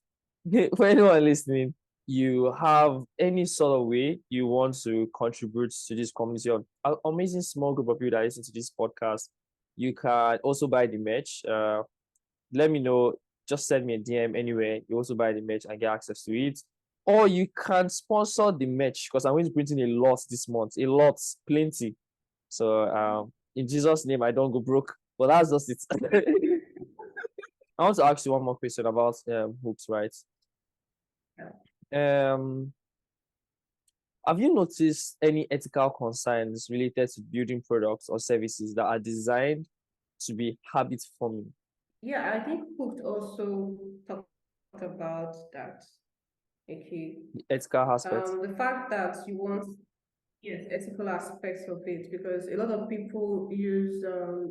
for anyone listening, you have any sort of way you want to contribute to this community of amazing small group of people that listen to this podcast, you can also buy the merch. Let me know. Just send me a DM anywhere. You also buy the merch and get access to it. Or you can sponsor the merch because I'm going to print in a lot this month. A lot, plenty. So in Jesus' name, I don't go broke. But that's just it. I want to ask you one more question about hooks, right? Have you noticed any ethical concerns related to building products or services that are designed to be habit forming? Yeah, I think Hooked also talked about that. Okay. The ethical aspects. The fact that you want, yes, ethical aspects of it, because a lot of people use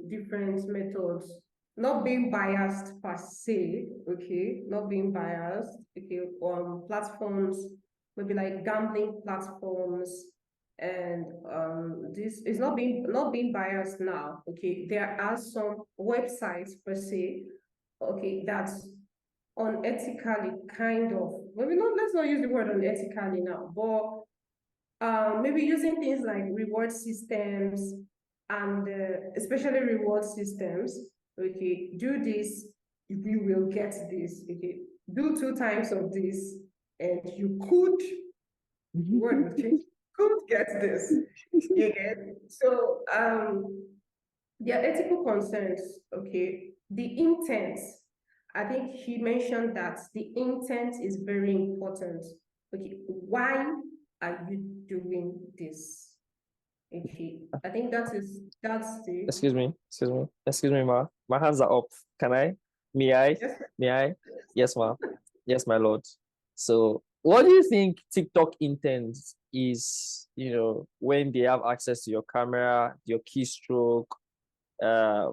different methods, not being biased per se, okay, not being biased, okay, on platforms, maybe like gambling platforms, and this is not being biased now, okay. There are some websites per se, okay, that's unethically kind of, maybe not, let's not use the word unethically now, but maybe using things like reward systems and especially reward systems. Okay, do this, you will get this. Okay, do 2 times of this, and you could, word will change, could get this. You get so there are ethical concerns. Okay, the intent. I think he mentioned that the intent is very important. Okay, why are you doing this? Okay, I think that's the Excuse me, ma. My hands are up. Can I? May I? yes. May I? Yes, ma. Yes, my lord. So, what do you think TikTok intends is, when they have access to your camera, your keystroke? Uh,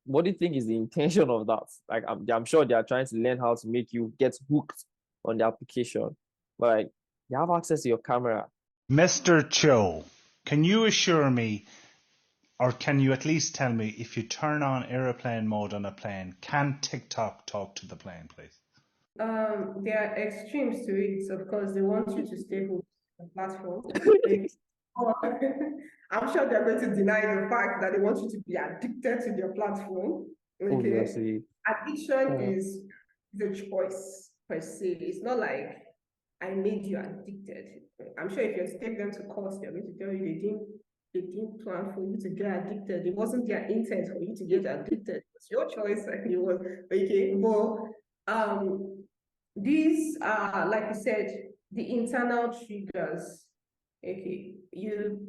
what do you think is the intention of that? Like, I'm sure they are trying to learn how to make you get hooked on the application, but like, you have access to your camera. Mr. Cho, can you assure me, or can you at least tell me, if you turn on airplane mode on a plane, can TikTok talk to the plane, please? There are extremes to it. Of course, they want you to stay hooked on the platform. Like, I'm sure they're going to deny the fact that they want you to be addicted to their platform. Okay, Obviously. addiction is the choice per se. It's not like I made you addicted. I'm sure if you take them to court, they're going to tell you they didn't plan for you to get addicted. It wasn't their intent for you to get addicted. It's your choice, and it was okay. But these are, like you said, the internal triggers. Okay, you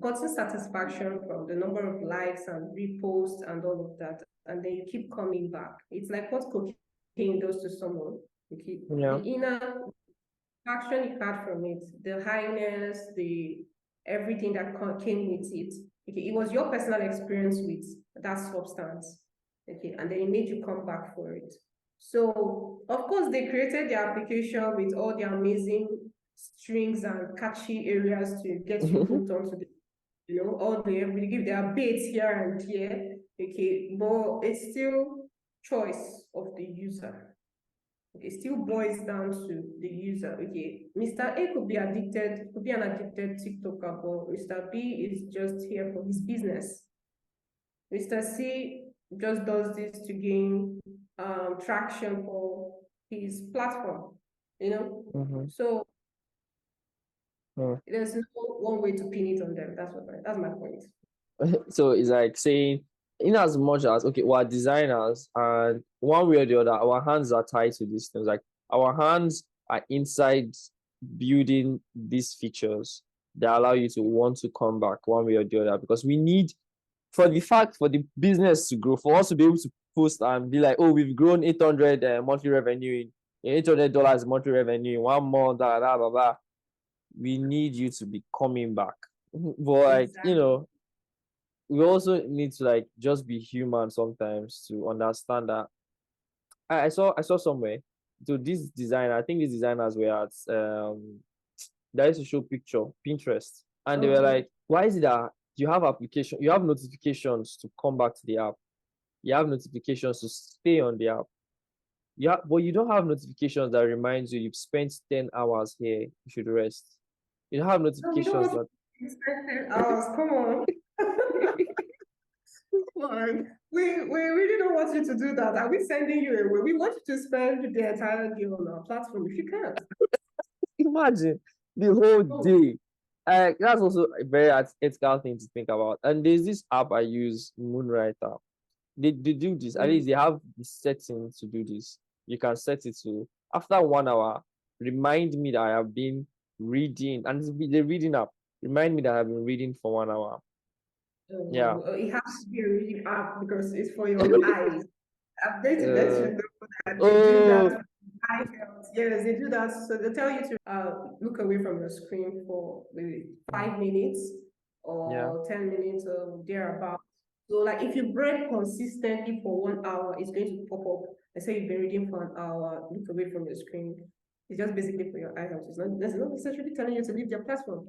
gotten satisfaction from the number of likes and reposts and all of that, and then you keep coming back. It's like what cocaine does to someone. Okay, Yeah. the inner action you had from it, the highness, the everything that came with it. Okay, it was your personal experience with that substance. Okay, and then it made you come back for it. So, of course, they created the application with all the amazing strings and catchy areas to get you hooked onto the, all the every give their baits here and here. Okay, but it's still choice of the user. it still boils down to the user. Okay, Mr. A could be addicted, could be an addicted TikToker, but Mr. B is just here for his business. Mr. C just does this to gain traction for his platform, you know. So there's no one way to pin it on them. That's my point. So it's like saying, in as much as okay, we're designers, and one way or the other, our hands are tied to these things. Like our hands are inside building these features that allow you to want to come back one way or the other, because we need for the business to grow, for us to be able to post and be like, oh, we've grown 800 monthly revenue in $800 monthly revenue in 1 month, blah, blah, blah, blah. We need you to be coming back. But like, Exactly. we also need to like just be human sometimes to understand that. I saw somewhere. So this designer, I think these designers were at they used to show picture Pinterest, and they were Okay. like, why is it that you have notifications to come back to the app, you have notifications to stay on the app, yeah, but you don't have notifications that reminds you you've spent 10 hours here, you should rest. You don't have No, we don't notifications want that to spend 10 hours. Come on. Come on. We really don't want you to do that. Are we sending you away? We want you to spend the entire day on our platform if you can't. imagine the whole Oh, day. That's also a very ethical thing to think about. And there's this app I use, Moonwriter. They do this. At least they have the setting to do this. You can set it to after 1 hour, remind me that I have been reading, and it's the reading app. Remind me that I've been reading for 1 hour. Yeah. it has to be a reading app because it's for your eyes. I'm going to let you Uh, know that they do that oh, with eye health. Yes, they do that. So they tell you to look away from your screen for maybe 5 minutes yeah. or 10 minutes or thereabout. So like if you break consistently for 1 hour, it's going to pop up. I say you've been reading for an hour, look away from your screen. It's just basically for your eye health. It's not necessarily telling you to leave your platform.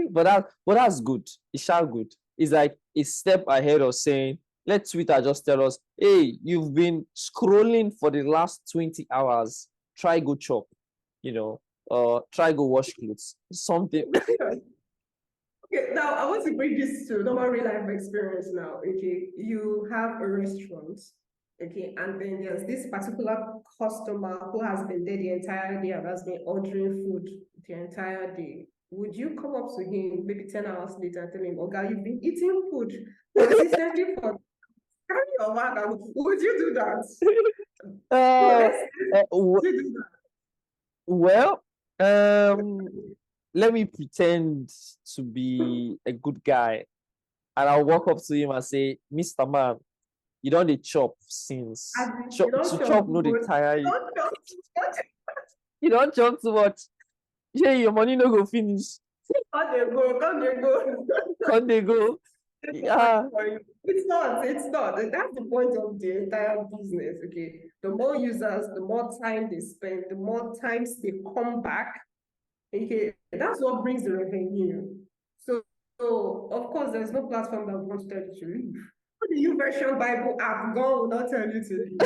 But that's good. It's sure good. It's like a step ahead of saying, let Twitter just tell us, hey, you've been scrolling for the last 20 hours. Try go chop, try go wash clothes. Something. Okay, now I want to bring this to normal real life experience now. Okay, you have a restaurant, okay, and then there's this particular customer who has been there the entire day and has been ordering food the entire day. Would you come up to him maybe 10 hours later and tell him, okay, you've been eating food consistently for carry your bag? Would you do that? No, uh, let's uh, would you do well, that? let me pretend to be a good guy, and I'll walk up to him and say, Mr. Man, you don't dey chop As since. in, you Chop don't to chop chop no dey food, tire you. don't chop too much. You don't chop too much. Yeah, your money no go finish. Come they go. Can they go? It's not Yeah. for you. It's not. That's the point of the entire business. Okay. The more users, the more time they spend, the more times they come back. Okay. That's what brings the revenue. So of course, there's no platform that wants to tell you to leave. The U version Bible app, God will not tell you to leave.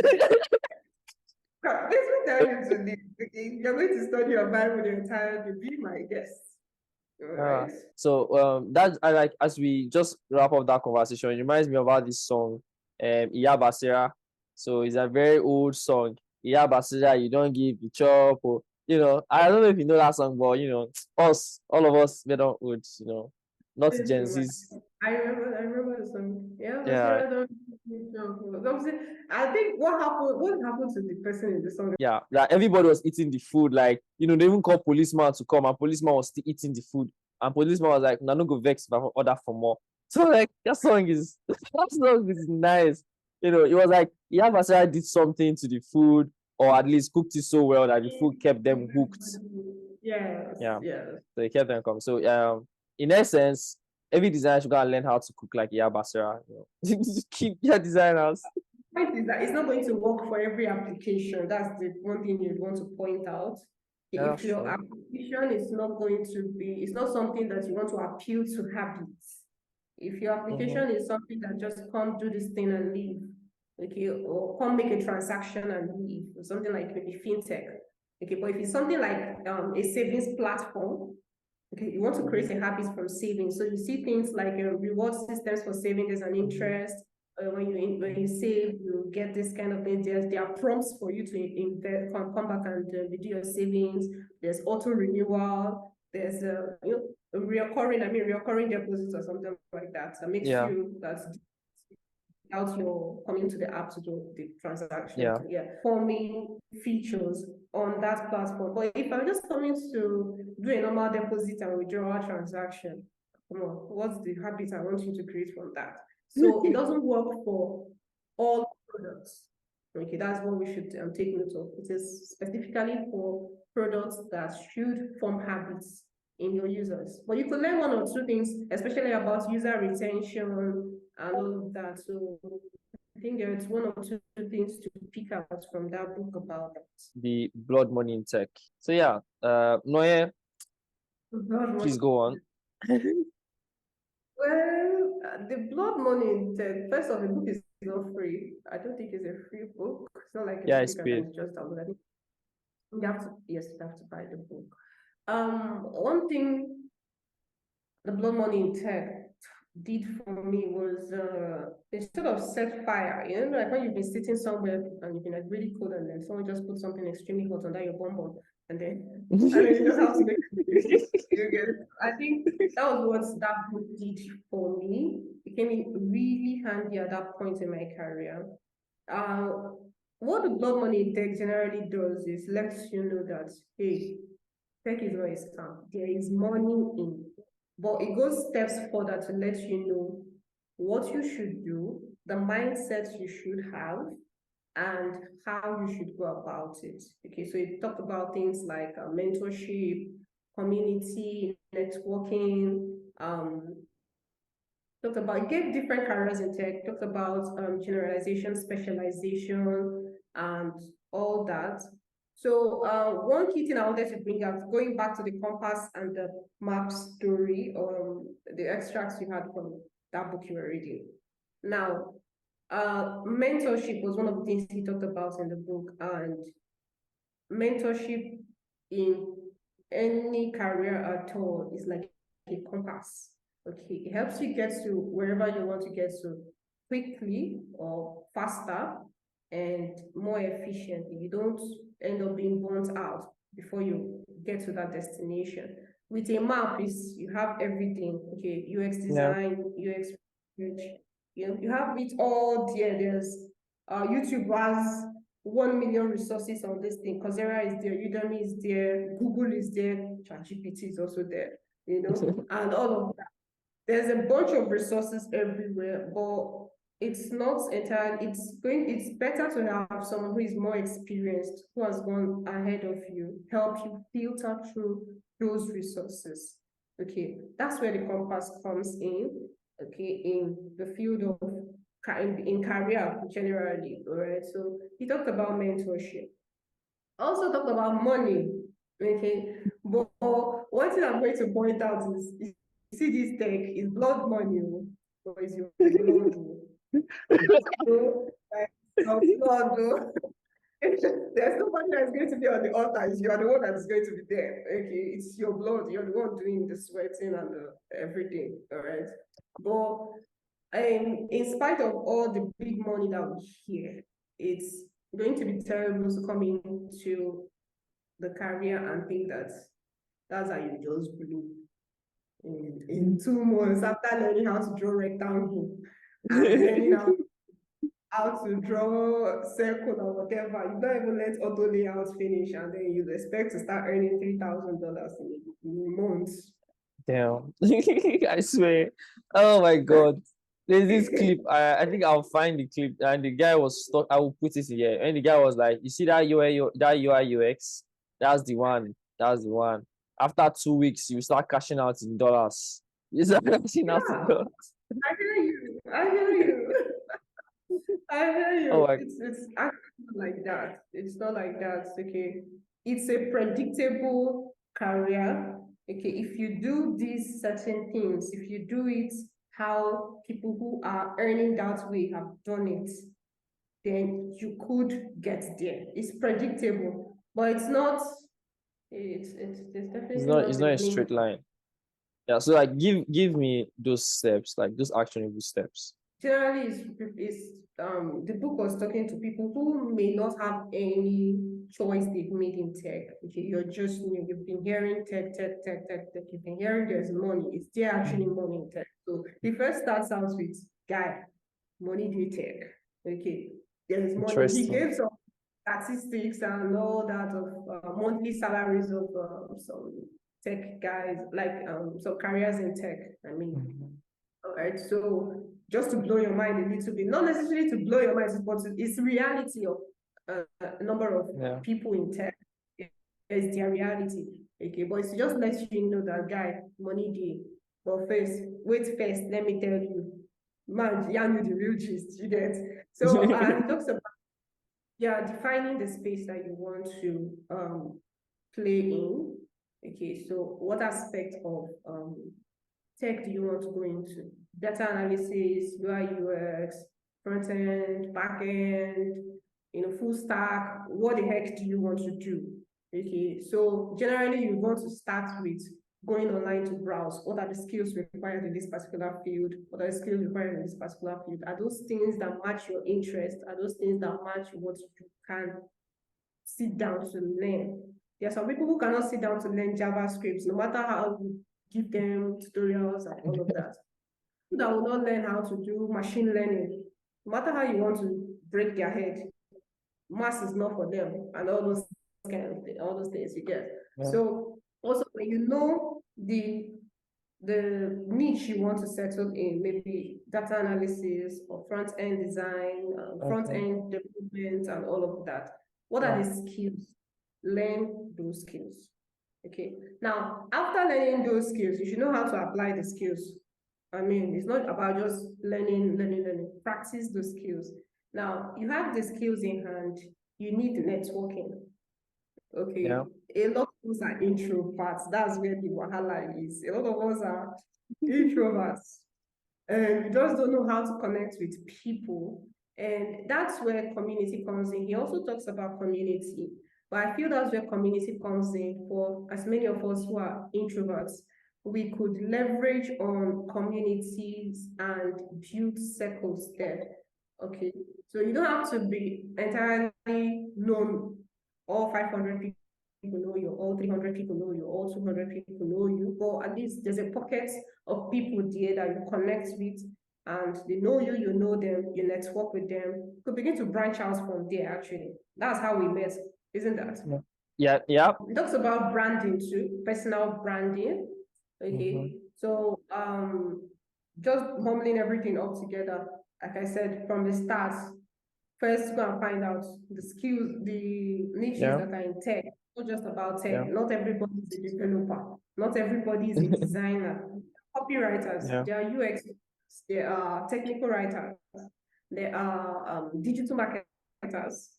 This will tell you to leave. Okay? You're going to study your Bible the entire day. Be my guest. All right. So that I like as we just wrap up that conversation, it reminds me about this song, Iya Basira. So it's a very old song. Iya Basira, you don't give the chop, or I don't know if you know that song, but all of us, we don't old, not Gen Zs. I remember the song. Yeah, but Yeah, Sarah don't I think what happened to the person in the song? yeah, like everybody was eating the food, like they even called policeman to come, and policeman was still eating the food, and policeman was like, no go vex if I order for more. So like that song is that song is nice. It was like Yabasara did something to the food, or at least cooked it so well that the food kept them hooked. Yes, Yeah, yes. so it kept them coming. So in essence, every designer should go and learn how to cook like Yabasara. Keep your designers. Point is that it's not going to work for every application. That's the one thing you want to point out. Yeah, If your sure. application is not going to be, it's not something that you want to appeal to habits. If your application is something that just come do this thing and leave, okay, or come make a transaction and leave, or something like maybe fintech. Okay, but if it's something like a savings platform, okay, you want to create a habit from saving. So you see things like reward systems for saving, there's an interest. When you save, you get this kind of thing. There are prompts for you to invest, come back and redo your savings. There's auto renewal. There's recurring deposits or something like that. That makes Yeah. you without your coming to the app to do the transaction. Yeah. Forming features on that platform. But if I'm just coming to do a normal deposit and withdrawal transaction, come on, what's the habit I want you to create from that? So it doesn't work for all products. Okay, that's what we should take note of. It is specifically for products that should form habits in your users. But you could learn one or two things, especially about user retention and all of that. So I think there's one or two things to pick out from that book about that. The blood money in tech. So yeah, Noye, please go on. Well, the blood money in tech, first of all, the book is not free. I don't think it's a free book. It's not like a Yeah, book it's you paid. can just download. I think you have to, yes, you have to buy the book. One thing the blood money in tech did for me was it sort of set fire. You know, like when you've been sitting somewhere and you've been like really cold, and then someone just put something extremely hot under your bum, and then you just have to make you get it. I think that was what that book did for me. It came in really handy at that point in my career. What the blood money in tech generally does is lets you know that, hey, tech is not a scam. There is money in. But it goes steps further to let you know what you should do, the mindset you should have, and how you should go about it. Okay, so it talked about things like mentorship, community, networking, talked about, it gave different careers in tech, talked about generalization, specialization, and all that. So one key thing I wanted to bring out, going back to the compass and the map story, the extracts you had from that book you were reading. Now, mentorship was one of the things he talked about in the book, and mentorship in any career at all is like a compass. Okay, it helps you get to wherever you want to get to quickly or faster and more efficiently. You don't end up being burnt out before you get to that destination. With a map, is you have everything. Okay, UX design, UX research, you have it all there. There's YouTube has 1 million resources on this thing. Coursera is there, Udemy is there, Google is there, ChatGPT is also there, and all of that. There's a bunch of resources everywhere, but it's not entirely, it's better to have someone who is more experienced, who has gone ahead of you, help you filter through those resources. Okay, that's where the compass comes in, okay, in the field of in career generally, all right? So he talked about mentorship. Also talked about money, okay? But one thing I'm going to point out is, you see this tech is blood money, or is your blood? So, like, your blood, there's nobody that's going to be on the altar. You are the one that's going to be there. Okay, it's your blood. You're the one doing the sweating and everything. All right. But in spite of all the big money that we hear, it's going to be terrible to come into the career and think that that's how you just blew in 2 months after learning how to draw rectangle and learning how to draw circle or whatever. You don't even let auto layout finish, and then you expect to start earning $3,000 in a month. Damn. I swear. Oh my God. There's this clip. I think I'll find the clip. And the guy was stuck. I will put it here. And the guy was like, you see that UI UX? That's the one. That's the one. After 2 weeks, you start cashing out in dollars. You start cashing out in Yeah. dollars. I hear you. I hear you. I hear you. Oh my. It's actually not like that. It's not like that. Okay. It's a predictable career. Okay. If you do these certain things, if you do it how people who are earning that way have done it, then you could get there. It's predictable, but it's not. It's definitely It's not not a a straight linear. line. Yeah, so like give me those steps, like those actionable steps. Generally, the book was talking to people who may not have any choice they've made in tech. Okay, you're just new, you've been hearing tech, you've been hearing there's money. Is there actually money in tech? So the first starts out with guy, money do tech. Okay, there's money. He Interesting. gave some statistics and all that of monthly salaries of some tech guys, like some careers in tech. I mean, all right, so just to blow your mind a little bit, not necessarily to blow your mind, but it's reality of a number of Yeah. people in tech. It's their reality. Okay, but it's just let you know that guy, money day. But first, wait first, let me tell you. Man, yarn you the real gist, you get. So it talks about defining the space that you want to play in. Okay, so what aspect of tech do you want to go into? Data analysis, UI UX, front end, back end, full stack. What the heck do you want to do? Okay, so generally you want to start with going online to browse. What are the skills required in this particular field? What are the skills required in this particular field? Are those things that match your interest? Are those things that match what you can sit down to learn? There are some people who cannot sit down to learn JavaScript, no matter how you give them tutorials and all of that. People that will not learn how to do machine learning, no matter how you want to break their head, math is not for them, and all those kind of things, all those things you get. Yeah. So also when you know the niche you want to settle in, maybe data analysis or front end design, front end development, and all of that. What are the skills? Learn those skills. Okay. Now, after learning those skills, you should know how to apply the skills. I mean, it's not about just learning. Practice those skills. Now, you have the skills in hand. You need networking. Okay. Yeah. A lot of us are introverts. That's where the wahala is. A lot of us are introverts. And you just don't know how to connect with people. And that's where community comes in. He also talks about community. But I feel that's where community comes in for as many of us who are introverts. We could leverage on communities and build circles there. Okay. So you don't have to be entirely known. All 500 people know you, all 300 people know you, all 200 people know you, but at least there's a pocket of people there that you connect with, and they know you, you know them, you network with them. You could begin to branch out from there, actually. That's how we met, isn't that? Yeah. Yeah. It talks about branding too, personal branding. Okay. So just mumbling everything all together, like I said, from the start, first go and find out the skills, the niches that are in tech. Not just about tech. Yeah. Not everybody is a developer. Not everybody is a designer. Copywriters, there are UX, there are technical writers, there are digital marketers.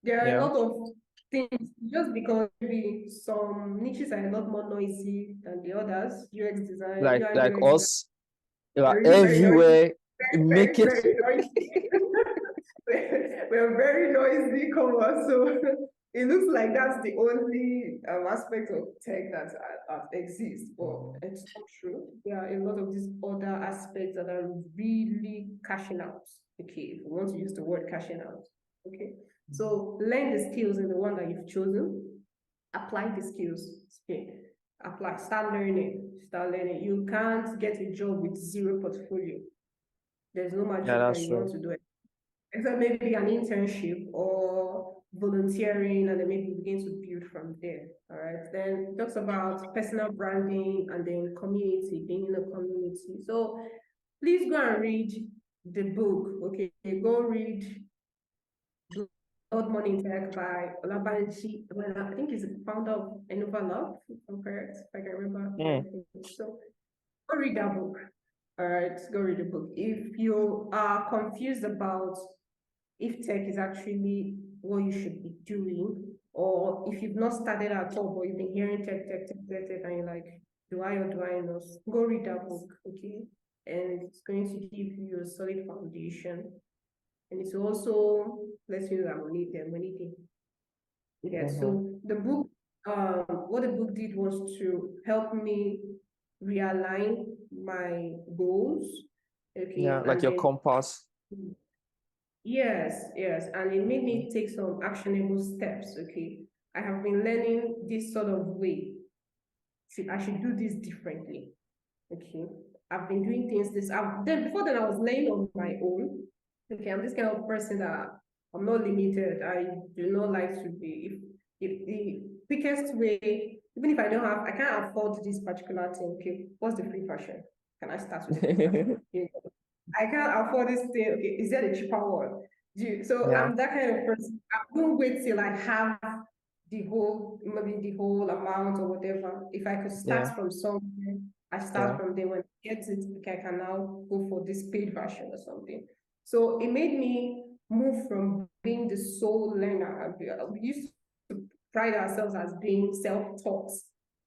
There are a lot of things, just because maybe some niches are a lot more noisy than the others. UX design, Like UI UX design, us, you are very, very noisy. everywhere. Make it. Very noisy. We're very noisy, cover. So it looks like that's the only aspect of tech that exists, but it's not true. There are a lot of these other aspects that are really cashing out. Okay, if we want to use the word cashing out. Okay, so learn the skills in the one that you've chosen, apply the skills. Okay, apply, start learning. You can't get a job with zero portfolio. There's no Yeah, magic that that's you want true. to do it. Except maybe an internship or volunteering, and then maybe begin to build from there. All right. Then it talks about personal branding and then community, being in a community. So please go and read the book. Okay, go read Blood Money in Tech by Olabanji. Well, I think he's the founder of Enova Love, if I'm correct, if I can remember correctly. So go read that book. All right, go read the book. If you are confused about if tech is actually what you should be doing, or if you've not started at all, but you've been hearing tech, and you're like, do I or do I not? Go read that book, okay? And it's going to give you a solid foundation and it's also lets you know that money there. Yeah, Mm-hmm. so the book, what the book did was to help me realign my goals, okay, Yeah, like and your then compass. yes, and it made me take some actionable steps, okay. I have been learning this sort of way. I should do this differently. Okay. I've been doing things this then before then I was laying on my own. Okay, I'm this kind of person that I'm not limited. I do not like to be if the quickest way, even if I can't afford this particular thing, okay, what's the free version? Can I start with the free version? You know, I can't afford this thing. Okay, is there a cheaper one? So Yeah, I'm that kind of person. I won't wait till I have maybe the whole amount or whatever. If I could yeah, start from somewhere, I start yeah. from there. When I get it, okay, I can now go for this paid version or something. So it made me move from being the sole learner. We used to pride ourselves as being self-taught,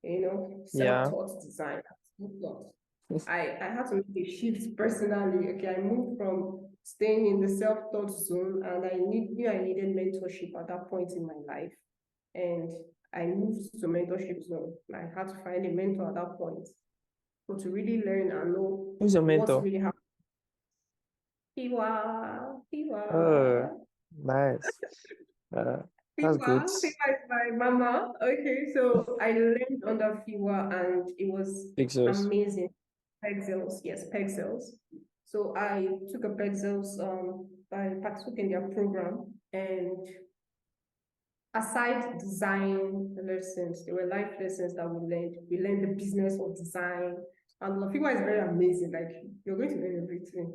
Yeah. self-taught design. Self-taught. I had to make a shift personally. Okay, I moved from staying in the self-taught zone, and knew I needed mentorship at that point in my life. And I moved to mentorship zone. I had to find a mentor at that point. So to really learn and know Who's your what's mentor? really happening. Fiwa, Oh, Fiwa. nice. That's good. Fiwa is my mama. Okay, so I learned under Fiwa and it was Pixels. amazing. Pexels, yes, Pexels. So I took a Pexels, I partook in their program, and aside design lessons, there were life lessons that we learned. We learned the business of design. And Lafiwa is very amazing. Like you're going to learn everything.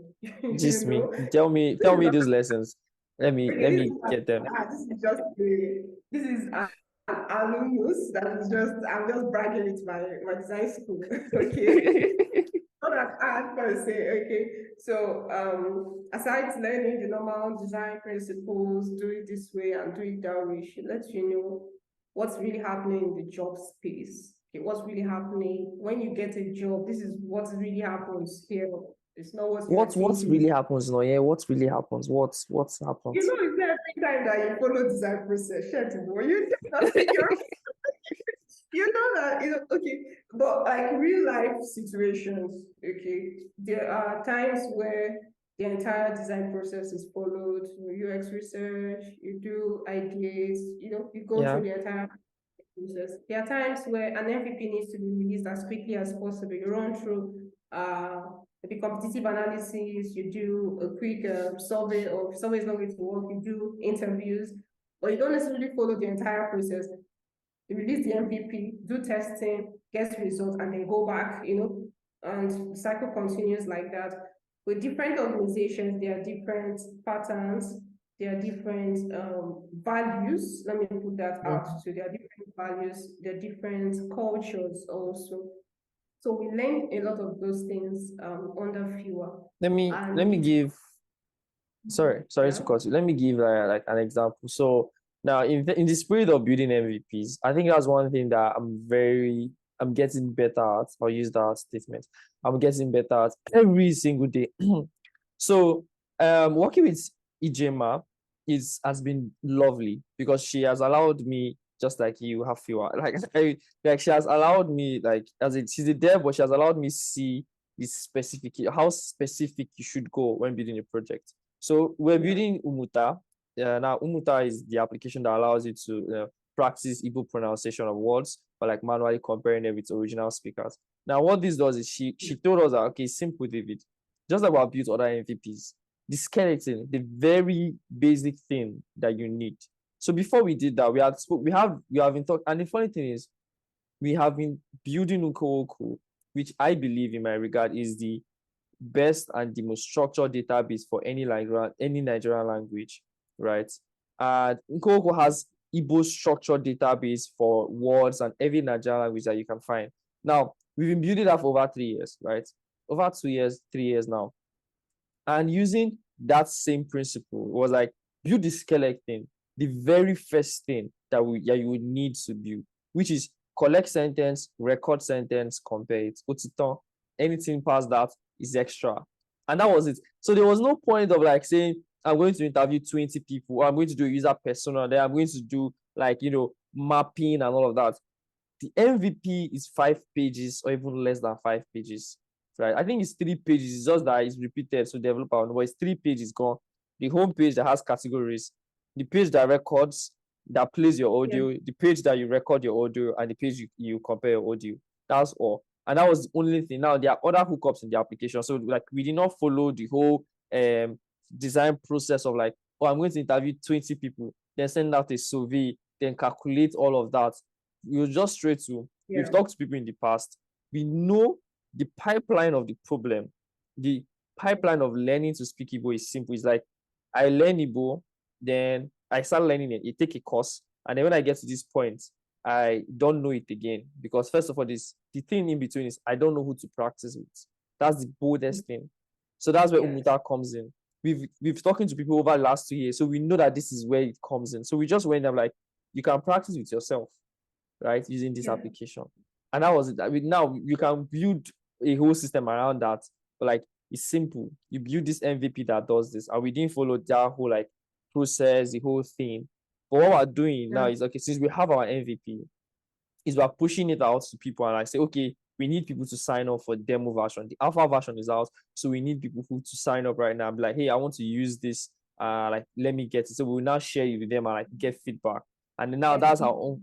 Just you me. know, Tell this is me not those lessons. Let okay. me get them. This is just this is an alumnus that is just I'm just bragging with my design school. Okay. Not that hard per se, okay. So aside learning the normal design principles, do it this way and do it that way, she lets you know what's really happening in the job space. Okay, what's really happening when you get a job. This is what really happens here. It's not what you are What thinking. really happens now? Yeah, what really happens? What You happens? know, it's not every time that you follow design process, shit, boy, you just not figure you know that okay, but like real life situations, okay, there are times where the entire design process is followed. UX research, you do ideas, you go Yeah. through the entire process. There are times where an MVP needs to be released as quickly as possible. You run through the competitive analysis, you do a quick survey, or if survey is not going to work, you do interviews, but you don't necessarily follow the entire process. You release the MVP, do testing, get results, and then go back, and the cycle continues like that. With different organizations, there are different patterns, there are different values. Let me put that out. Mhm. So there are different values, there are different cultures also. So we learned a lot of those things under FIWA. Let And me give sorry to yeah, cut you. Let me give like an example. So now in the spirit of building MVPs, I think that's one thing that I'm getting better at. I'll use that statement. I'm getting better at every single day. So working with Ijema has been lovely because she has allowed me, just like you have fewer like she has allowed me, like she's a dev, but she has allowed me see how specific you should go when building a project. So we're yeah, building Umuta. Now Umuta is the application that allows you to practice Igbo pronunciation of words, but like manually comparing it with original speakers. Now what this does is she told us that, okay, simple, David, just about build other MVPs. The skeleton, the very basic thing that you need. So before we did that, we have been talking, and the funny thing is, we have been building Ukooku, which I believe, in my regard, is the best and the most structured database for any Nigerian language, right? And Ukooku has Igbo structured database for words and every Nigerian language that you can find. Now, we've been building that for over 3 years, right? Over 2 years, 3 years now. And using that same principle was like, build the skeleton, the very first thing that you would need to build, which is collect sentence, record sentence, compare it. Anything past that is extra. And that was it. So there was no point of like saying, I'm going to interview 20 people, or I'm going to do a user persona, then I'm going to do like, mapping and all of that. The MVP is 5 pages or even less than 5 pages, right? I think it's 3 pages. It's just that it's repeated, so developer, but it's 3 pages gone. The home page that has categories, the page that records, that plays your audio, the page that you record your audio, and the page you compare your audio. That's all. And that was the only thing. Now there are other hookups in the application. So like we did not follow the whole design process of like, oh, I'm going to interview 20 people, then send out a survey, then calculate all of that. You're just straight to, we've talked to people in the past. We know the pipeline of the problem. The pipeline of learning to speak Igbo is simple. It's like, I learn Igbo, then I start learning it. You take a course, and then when I get to this point, I don't know it again. Because first of all, the thing in between is I don't know who to practice with. That's the boldest thing. So that's where Umuta comes in. We've talking to people over the last 2 years, so we know that this is where it comes in. So we just went up like, you can practice with yourself, right, using this application. And that was it. I mean, now you can build a whole system around that, but like, it's simple. You build this MVP that does this, and we didn't follow that whole like process, the whole thing. But what we're doing now is, okay, since we have our MVP, is we're pushing it out to people and like say, okay, we need people to sign up for demo version. The alpha version is out, so we need people who to sign up right now. Be like, hey, I want to use this. Like, let me get it. So we'll now share it with them and like get feedback. And then now that's our own.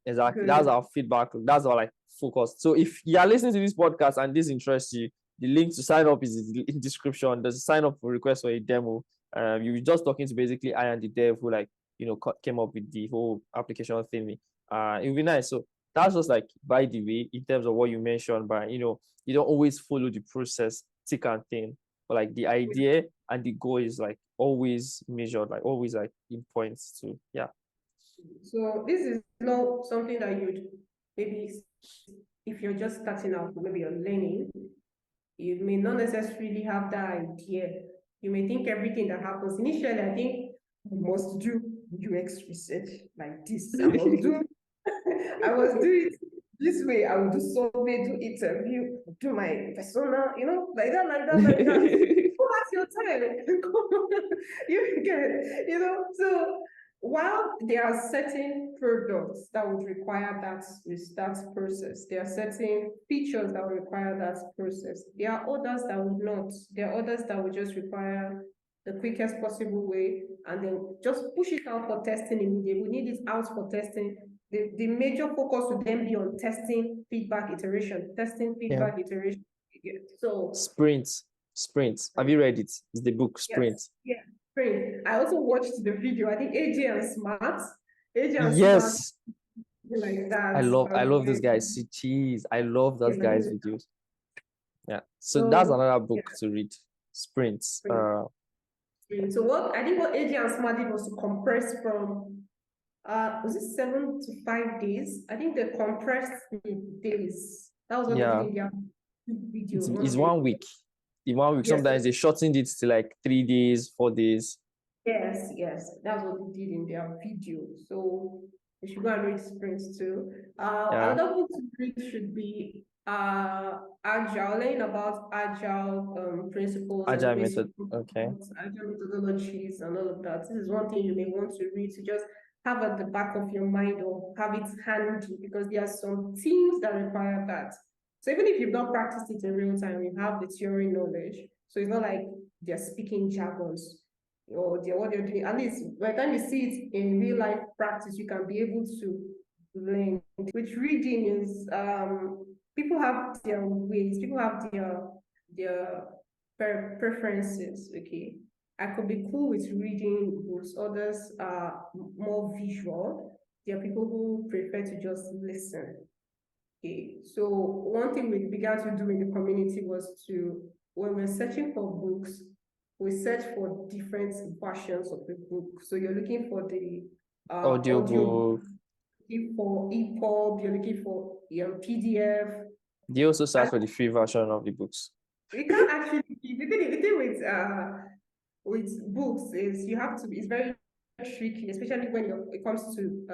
Exactly. That's our feedback. That's our like focus. So if you are listening to this podcast and this interests you, the link to sign up is in the description. There's a sign up for request for a demo. You were just talking to basically I and the dev who like, came up with the whole application thing. It would be nice. So that's just like, by the way, in terms of what you mentioned, but you don't always follow the process thick and thin, but like the idea and the goal is like always measured, like always like in points to, yeah. So this is not something that you'd maybe, if you're just starting out, maybe you're learning, you may not necessarily have that idea. You may think everything that happens initially, I think you must do UX research like this. I must do it this way. I will do survey, do interview, do my persona, like that, like that, like that. Who has your time? You get, so while there are certain products that would require that process, there are certain features that will require that process. There are others that would not. There are others that would just require the quickest possible way and then just push it out for testing immediately. We need it out for testing. The major focus would then be on testing, feedback, iteration, testing, feedback, iteration. So Sprint. Have you read it? It's the book Sprint. Yes. Sprint. I also watched the video. I think AJ and Smart. Yes. Like that. I love those guys. Jeez, I love those guys' videos. Yeah. So that's another book to read. Sprint. So what AJ and Smart did was to compress from was it 7 to 5 days? I think they compressed the days. That was what they did in their video. It's 1 week. In 1 week, sometimes they shortened it to like 3 days, 4 days. Yes, that's what they did in their video. So you should go and read Sprints too. Another book to read should be Agile, learning about Agile principles, Agile and method. Okay. Agile methodologies and all of that. This is one thing you may want to read to just have at the back of your mind or have it handy, because there are some teams that require that. So even if you've not practiced it in real time, you have the theory knowledge. So it's not like they're speaking jargons or what they're doing. At least by the time you see it in real life practice, you can be able to learn. With reading is people have their ways, people have their preferences. Okay, I could be cool with reading books. Others are more visual. There are people who prefer to just listen. Okay, so one thing we began to do in the community was to, when we're searching for books, we search for different versions of the book. So you're looking for the audio book, looking for EPUB, you're looking for PDF. They also search for the free version of the books. We can't actually, the thing with books is you have to be, it's very tricky, especially when it comes to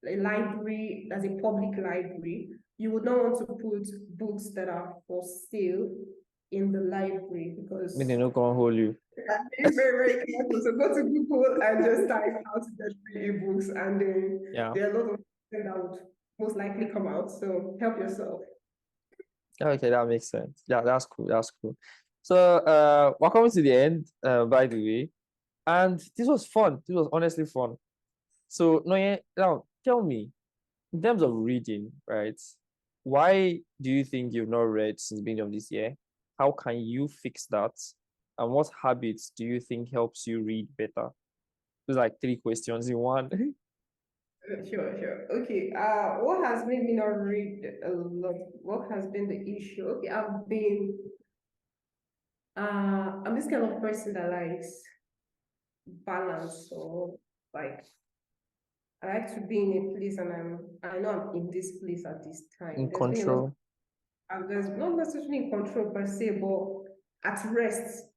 a library, as a public library. You would not want to put books that are for sale in the library, because They're not gonna hold you. being very, very careful. So go to Google and just type how to get free ebooks, and then Yeah. there are a lot of things that would most likely come out. So help yourself. Okay, that makes sense. Yeah, that's cool. That's cool. So we're coming to the end, by the way. And this was fun. This was honestly fun. So Noye, now tell me, in terms of reading, right? Why do you think you've not read since the beginning of this year? How can you fix that? And what habits do you think helps you read better? There's like 3 questions in one. Sure, sure. Okay. What has made me not read a lot? What has been the issue? Okay, I'm this kind of person that likes balance, or like I like to be in a place and I know I'm in this place at this time. In There's been a lot control. there's not necessarily in control per se, but at rest.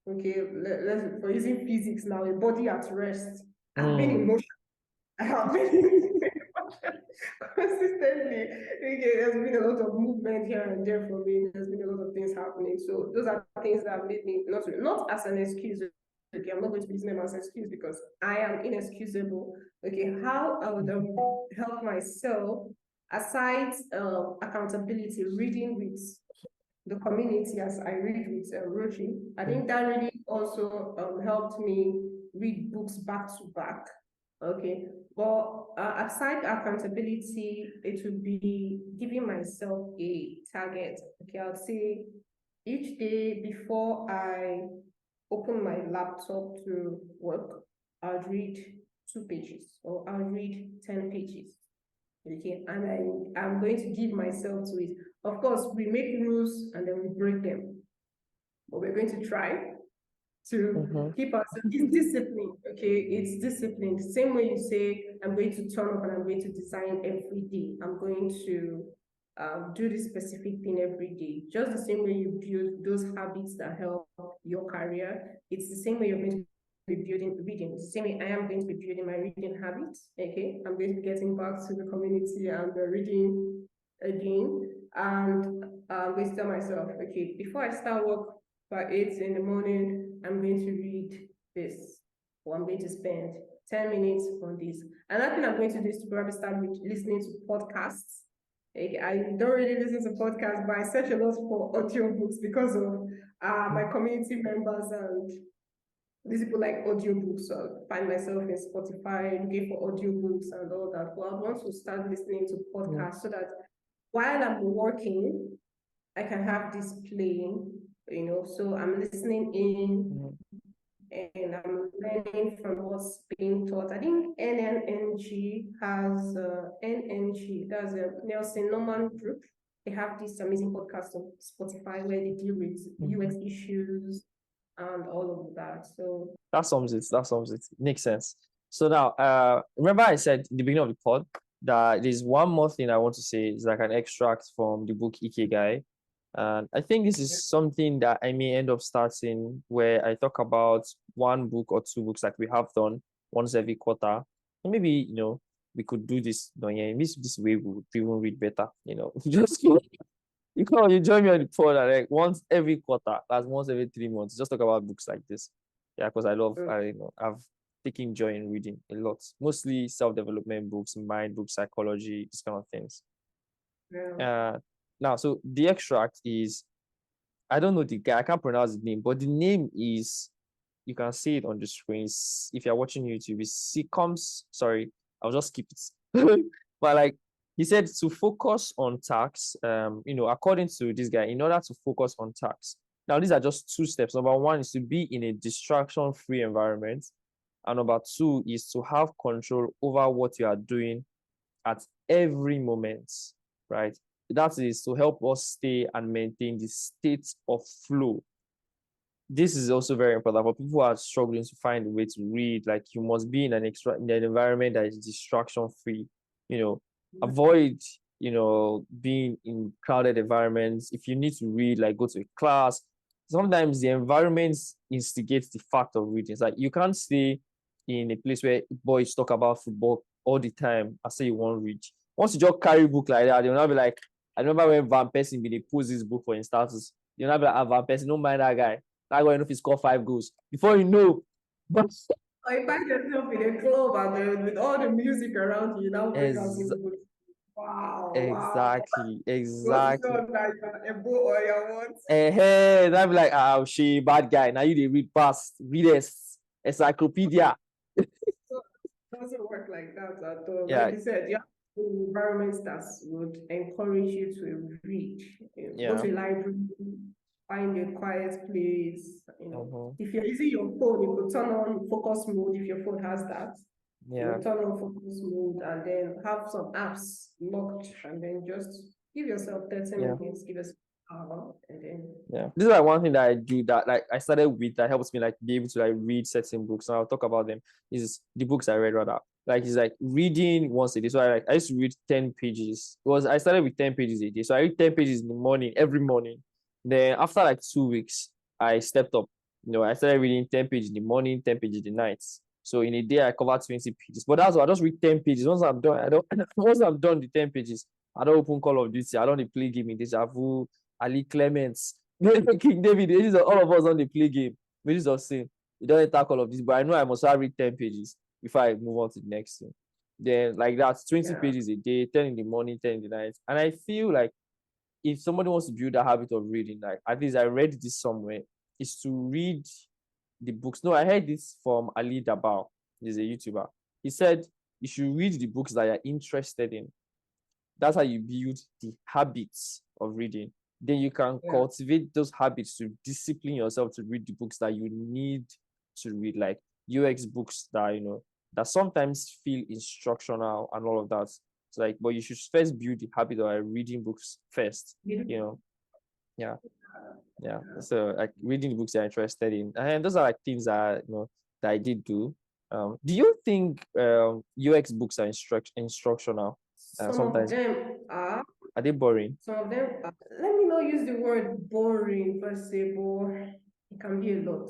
Okay, let's for using physics now, a body at rest. I've been in Mm, motion. I have been consistently. Okay, there's been a lot of movement here and there for me. There's been a lot of things happening. So those are things that made me not as an excuse. Okay, I'm not going to be using them as an excuse because I am inexcusable. Okay, how I would help myself aside accountability, reading with the community as I read with Rochi. I think that really also helped me read books back to back. Okay, but aside accountability, it would be giving myself a target. Okay, I'll say each day before I open my laptop to work, I'll read 2 pages or I'll read 10 pages. Okay, and I'm going to give myself to it. Of course, we make rules and then we break them, but we're going to try to keep ourselves. It's discipline, okay? It's discipline. The same way you say, I'm going to turn up and I'm going to design every day. I'm going to do this specific thing every day. Just the same way you build those habits that help your career. It's the same way you're going to be building reading. It's the same way I am going to be building my reading habits. Okay, I'm going to be getting back to the community and reading again. And I'm going to tell myself, okay, before I start work by 8 in the morning, I'm going to read this, or I'm going to spend 10 minutes on this. Another thing I'm going to do is to probably start listening to podcasts. I don't really listen to podcasts, but I search a lot for audiobooks because of my community members and these people like audiobooks. So I find myself in Spotify looking for audiobooks and all that. But I want to start listening to podcasts so that while I'm working, I can have this playing, so I'm listening in and I'm learning from what's being taught. I think NNNG has NNG, that's a Nelson Norman group. They have this amazing podcast on Spotify where they deal with UX issues and all of that. So that sums it. That sums it. Makes sense. So now, remember I said in the beginning of the pod that there's one more thing I want to say. It's like an extract from the book Ikigai. And I think this is something that I may end up starting where I talk about 1 book or 2 books like we have done once every quarter. And maybe, we could do this, this way we would even read better, just you join me on the pod and like once every quarter, that's once every 3 months, just talk about books like this. Yeah, because I've taken joy in reading a lot, mostly self-development books, mind books, psychology, these kind of things. yeah. Now, so the extract is, I don't know the guy, I can't pronounce the name, but the name is, you can see it on the screen. If you're watching YouTube, it's Sitcoms. Sorry, I'll just skip it. But like he said, to focus on tasks, according to this guy, in order to focus on tasks. Now, these are just 2 steps. Number 1 is to be in a distraction-free environment. And number 2 is to have control over what you are doing at every moment, right? That is to help us stay and maintain the state of flow. This is also very important for people who are struggling to find a way to read. Like, you must be in an environment that is distraction free. Avoid being in crowded environments. If you need to read, like go to a class, sometimes the environment instigates the fact of reading. It's like you can't stay in a place where boys talk about football all the time and say you won't read. Once you just carry a book like that, they'll not be like, I remember when Van Persie they post this book for his status. You'll not be like, Van Persie, don't mind that guy. That guy, if he score 5 goals. Before you know, but Or you find yourself in a club and then with all the music around you, now break out ex- in good. Wow, wow. exactly, Not exactly. sure that you're a bro or you're what. Hey, that be like, she bad guy. Now you they read past, read this encyclopedia. So it doesn't work like that at all. Yeah, Like you said, you have environments that would encourage you to read. Go yeah. to a library, find a quiet place. Uh-huh. If you're using your phone, you could turn on focus mode if your phone has that. Yeah, Turn on focus mode and then have some apps locked and then just give yourself 30 yeah. minutes, give yourself an hour, and then Yeah, this is like one thing that I do that like I started with that helps me like be able to like read certain books. And I'll talk about them. Is the books I read rather. Like it's like reading once a day. So I used to read 10 pages. I started with 10 pages a day. So I read 10 pages in the morning, every morning. Then after like 2 weeks, I stepped up. I started reading 10 pages in the morning, 10 pages in the night. So in a day I covered 20 pages. But that's why I just read 10 pages. Once I'm done, I don't once I'm done the 10 pages, I don't open Call of Duty. I don't play game in Deja Vu, Ali Clements. King David, this is all of us on the play game. Wages of sin. You don't enter Call of this, but I know I must have read 10 pages before I move on to the next thing. Then like that's 20 yeah. pages a day, 10 in the morning, 10 in the night. And I feel like if somebody wants to build a habit of reading, like at least I read this somewhere, is to read the books. No, I heard this from Ali Dabao. He's a YouTuber. He said you should read the books that you're interested in. That's how you build the habits of reading. Then you can Yeah. cultivate those habits to discipline yourself to read the books that you need to read, like UX books that that sometimes feel instructional and all of that. It's like, but you should first build the habit of reading books first. Yeah, yeah. So like reading the books you're interested in, and those are like things that that I did do. Do you think UX books are instructional? Some of Sometimes them are, are they boring? some of them are, let me not use the word boring per se, but it can be a lot.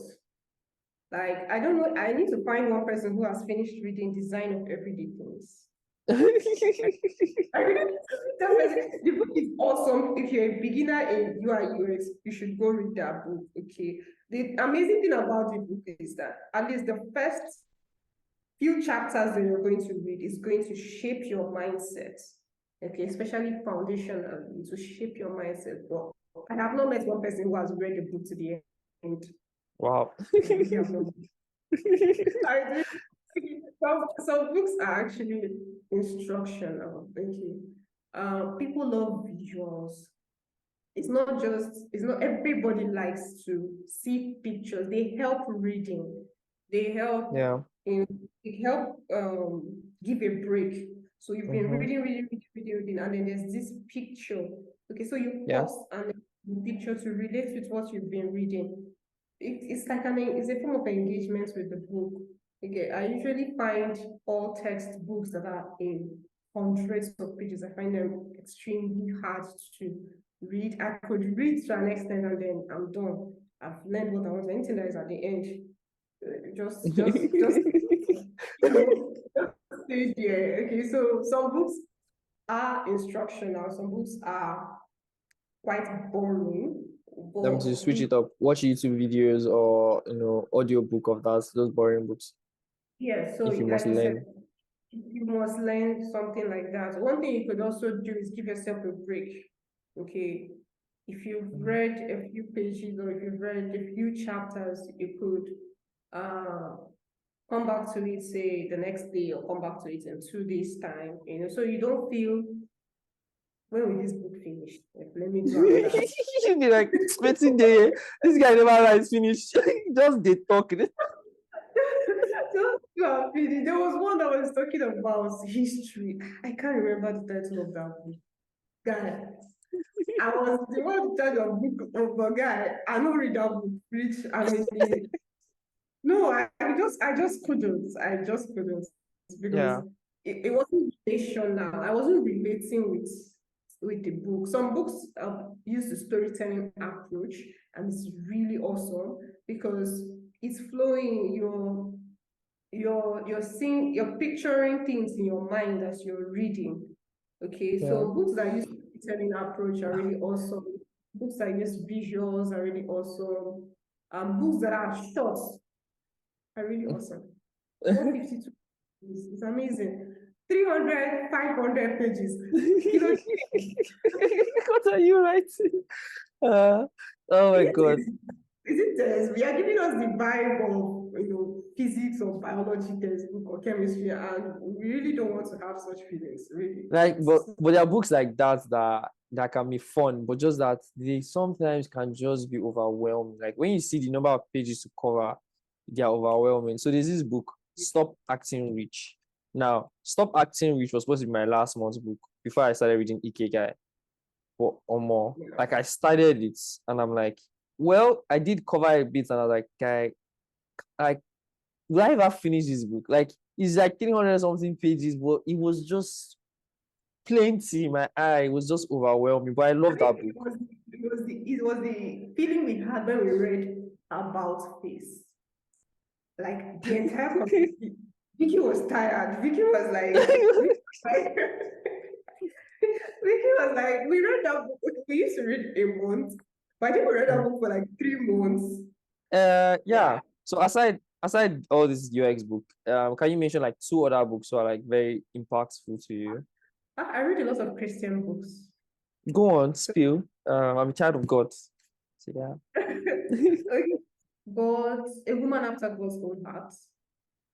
Like, I don't know, I need to find one person who has finished reading Design of Everyday Things. I really, that person, the book is awesome. If you're a beginner in UI UX, you should go read that book. Okay. The amazing thing about the book is that at least the first few chapters that you're going to read is going to shape your mindset. Okay, especially foundational to shape your mindset. But I have not met one person who has read the book to the end. Wow. I really have not. I really, some books are actually instructional. Okay. People love visuals. It's not everybody likes to see pictures. They help reading. They help Yeah. it help give a break. So you've been Mm-hmm. reading, and then there's this picture. Okay, so you Yeah. pause and the picture to relate with what you've been reading. It's like it's a form of engagement with the book. Okay, I usually find all text books that are in hundreds of pages. I find them extremely hard to read. I could read to an extent and then I'm done. I've learned what I want. Anything that is at the end, just stay there. Okay, so some books are instructional. Some books are quite boring, That means you but switch it up, watch YouTube videos or audio book of those boring books yeah. So if you must like you said, learn. you must learn something like that. One thing you could also do is give yourself a break. Okay. If you've read a few pages or if you've read a few chapters, you could come back to it, say the next day, or come back to it in 2 days' time, so you don't feel, when will this book finish? Like, let me do another. You'd be like, waiting there. This guy never writes finish. Just they talk. There was one that was talking about history. I can't remember the title of that book. Guy, I was the one to tell your book of a guy. I don't read that book. Which I mean, no, I just couldn't. I just couldn't because Yeah. it wasn't relational. I wasn't relating with the book. Some books use the storytelling approach, and it's really awesome because it's flowing. You're picturing things in your mind as you're reading. Okay, Yeah. so books that use storytelling approach are really awesome. Books that use visuals are really awesome. books that are short are really awesome. 152 pages. It's amazing. 300, 500 pages. You know, What are you writing? Oh my God. is it test? We are giving us the vibe of physics or biology textbook or chemistry, and we really don't want to have such feelings. Really, Like, but there are books like that can be fun, but just that they sometimes can just be overwhelming. Like when you see the number of pages to cover, they are overwhelming. So there's this book, Stop Acting Rich. Now, Stop Acting Rich was supposed to be my last month's book before I started reading Ikigai or more. Yeah. Like I started it and I'm like, well, I did cover a bit and I was like, guy, like, will I ever finish this book? Like, it's like 300 something pages, but it was just plenty in my eye. It was just overwhelming. But I I love that think book. it was the feeling we had when we read about face. Like the entire community. Vicky was tired. Vicky was like, Vicky was like, we read that book. We used to read a month, but I think we read that book for like 3 months. Yeah. Yeah. So aside all this UX book, can you mention like 2 other books that are like very impactful to you? I read a lot of Christian books. Go on, spill. I'm a child of God. So yeah. Okay. But A Woman After God's Own Heart.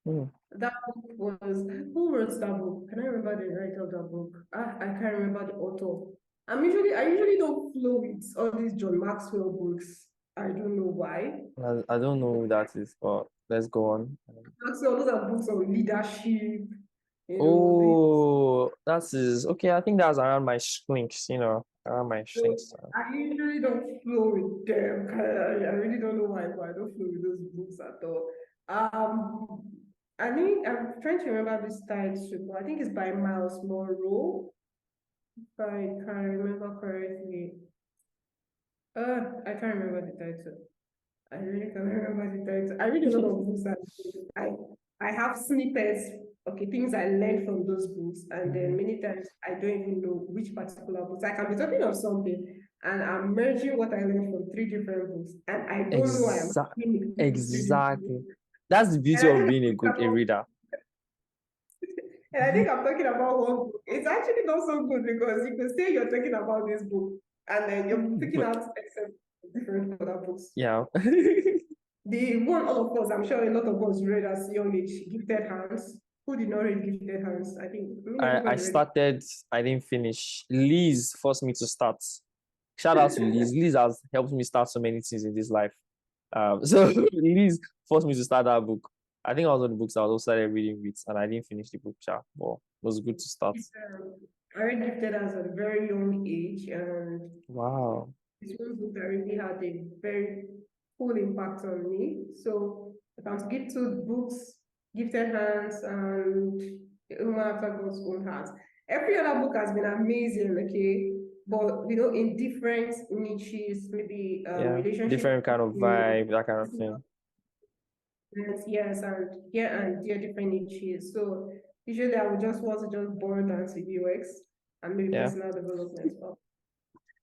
Hmm. That book was, who wrote that book? Can I remember the writer of that book? I can't remember the author. I usually don't flow with all these John Maxwell books. I don't know why. I don't know who that is, but let's go on. Maxwell, those are books on leadership, this. Oh, that is okay. I think that's around my shrinks, around my So shrinks. I usually don't flow with them. I really don't know why, but I don't flow with those books at all. I think I'm trying to remember this title, but I think it's by Miles Monroe, if I can remember correctly. I can't remember the title. I really can't remember the title. I read a lot of books and I have snippets, okay, things I learned from those books, and then many times I don't even know which particular books. I can be talking of something and I'm merging what I learned from 3 different books, and I don't know I am doing it with 3 different Exactly. books. That's the And beauty I of think being I'm talking a about reader. and I think I'm talking about one book. It's actually not so good because you can say you're talking about this book and then you're picking But out except different other books. yeah. The one all of us, I'm sure a lot of us read as young age, Gifted Hands. Who did not read Gifted Hands? I think I everybody read it. started, I didn't finish. Liz forced me to start. Shout out to Liz. Liz has helped me start so many things in this life. So Liz forced me to start that book. I think I was one of the books I also started reading with, and I didn't finish the book, but it was good to start. I read Gifted Hands at a very young age, and Wow. it's one book that really had a very full impact on me. So if I'm to give 2 books, Gifted Hands and A Woman After God's Own Heart. Every other book has been amazing, okay? But in different niches, maybe Yeah. relationship, Different kind of vibe, that kind of thing. yes, and here and there different niches. So usually I would just want to just boil down to UX and maybe Yeah. personal development.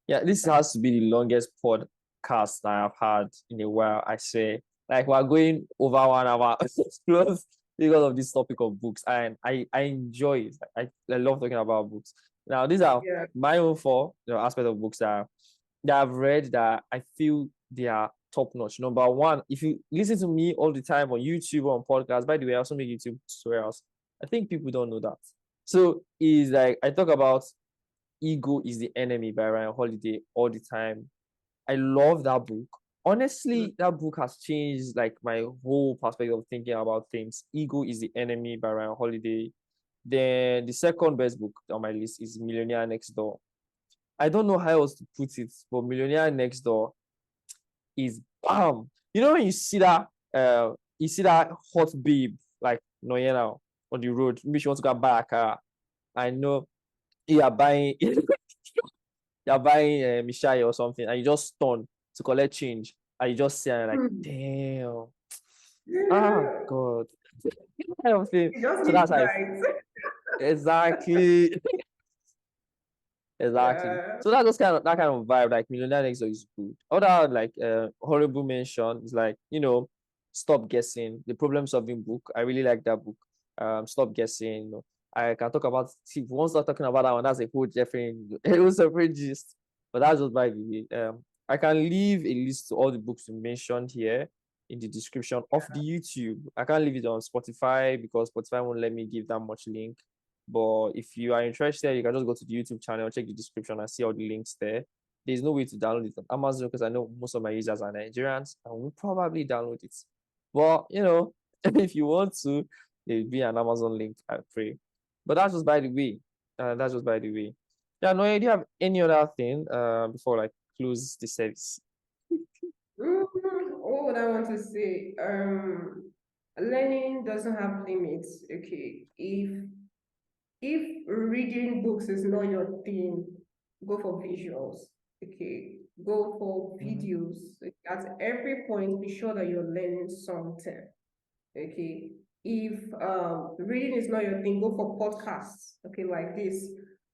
Yeah, this has to be the longest podcast I have had in a while. I say, like, we're going over 1 hour plus because of this topic of books, and I enjoy it. I love talking about books. Now, these are Yeah. my own 4 aspects of books that I've read that I feel they are top notch. Number one, if you listen to me all the time on YouTube or on podcasts, by the way, I also make YouTube tutorials. I think people don't know that. So is like I talk about Ego is the Enemy by Ryan Holiday all the time. I love that book. Honestly, that book has changed like my whole perspective of thinking about things. Ego is the Enemy by Ryan Holiday. Then the second best book on my list is Millionaire Next Door. I don't know how else to put it, but Millionaire Next Door is bam. You know when you see that hot babe like Noyena on the road, maybe she wants to go buy a car. I know you are buying Mishai or something, and you just turn to collect change, and you just see and you're like, damn, God, kind of thing. You just So need that's how guides. exactly, Exactly. Yeah. So that's just that kind of vibe. Like Millionaire Next Door is good. Other like horrible mention is like, Stop Guessing, the problem solving book. I really like that book. Stop Guessing. I can talk about, see, if we want to start talking about that one, that's a whole different it was a separate gist. But that's just by the way. I can leave a list to all the books we mentioned here in the description of the YouTube. I can't leave it on Spotify because Spotify won't let me give that much link. But if you are interested, you can just go to the YouTube channel, check the description, and see all the links there. There's no way to download it on Amazon because I know most of my users are Nigerians and will probably download it. But if you want to, there'll be an Amazon link, I pray. But that's just by the way. That's just by the way. Yeah, no, do you have any other thing before like close the service? What would I want to say? Learning doesn't have limits. Okay, if reading books is not your thing, go for visuals. Okay, go for videos. At every point, be sure that you're learning something. Okay, if reading is not your thing, go for podcasts. Okay, like this.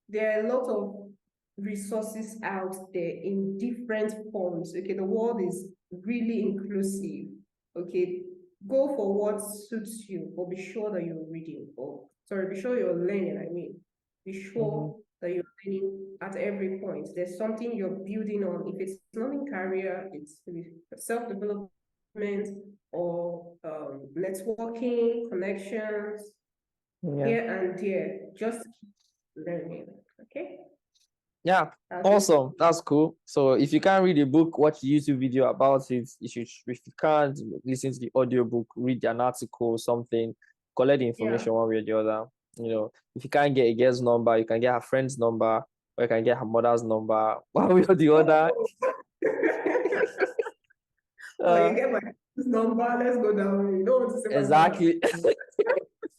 There are a lot of resources out there in different forms. Okay, the world is really inclusive. Okay, go for what suits you, but be sure that you're reading. Or sorry, be sure you're learning. I mean, be sure that you're learning at every point. There's something you're building on. If it's not in career, it's self-development or networking, connections, Yeah. here and there. Just keep learning. Okay. Yeah, That's it. awesome. That's cool. So if you can't read a book, watch a YouTube video about it. If you can't listen to the audiobook, read an article, something, collect the information one way or the other. If you can't get a girl's number, you can get her friend's number, or you can get her mother's number, one way or the other. Oh, you get my number. Let's go down. You don't want to say my mother. Exactly.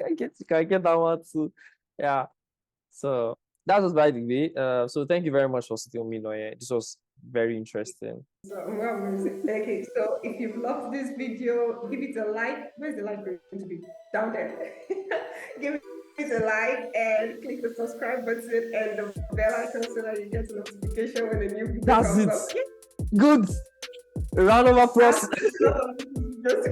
You can get that one too. Yeah. So that was by the way. So thank you very much for sitting with me, Noye. This was very interesting. So okay, so if you've loved this video, give it a like. Where's the like going to be? Down there. Give it a like and click the subscribe button and the bell icon so that you get a notification when a new video That's comes it. up. Good. A round of applause. Just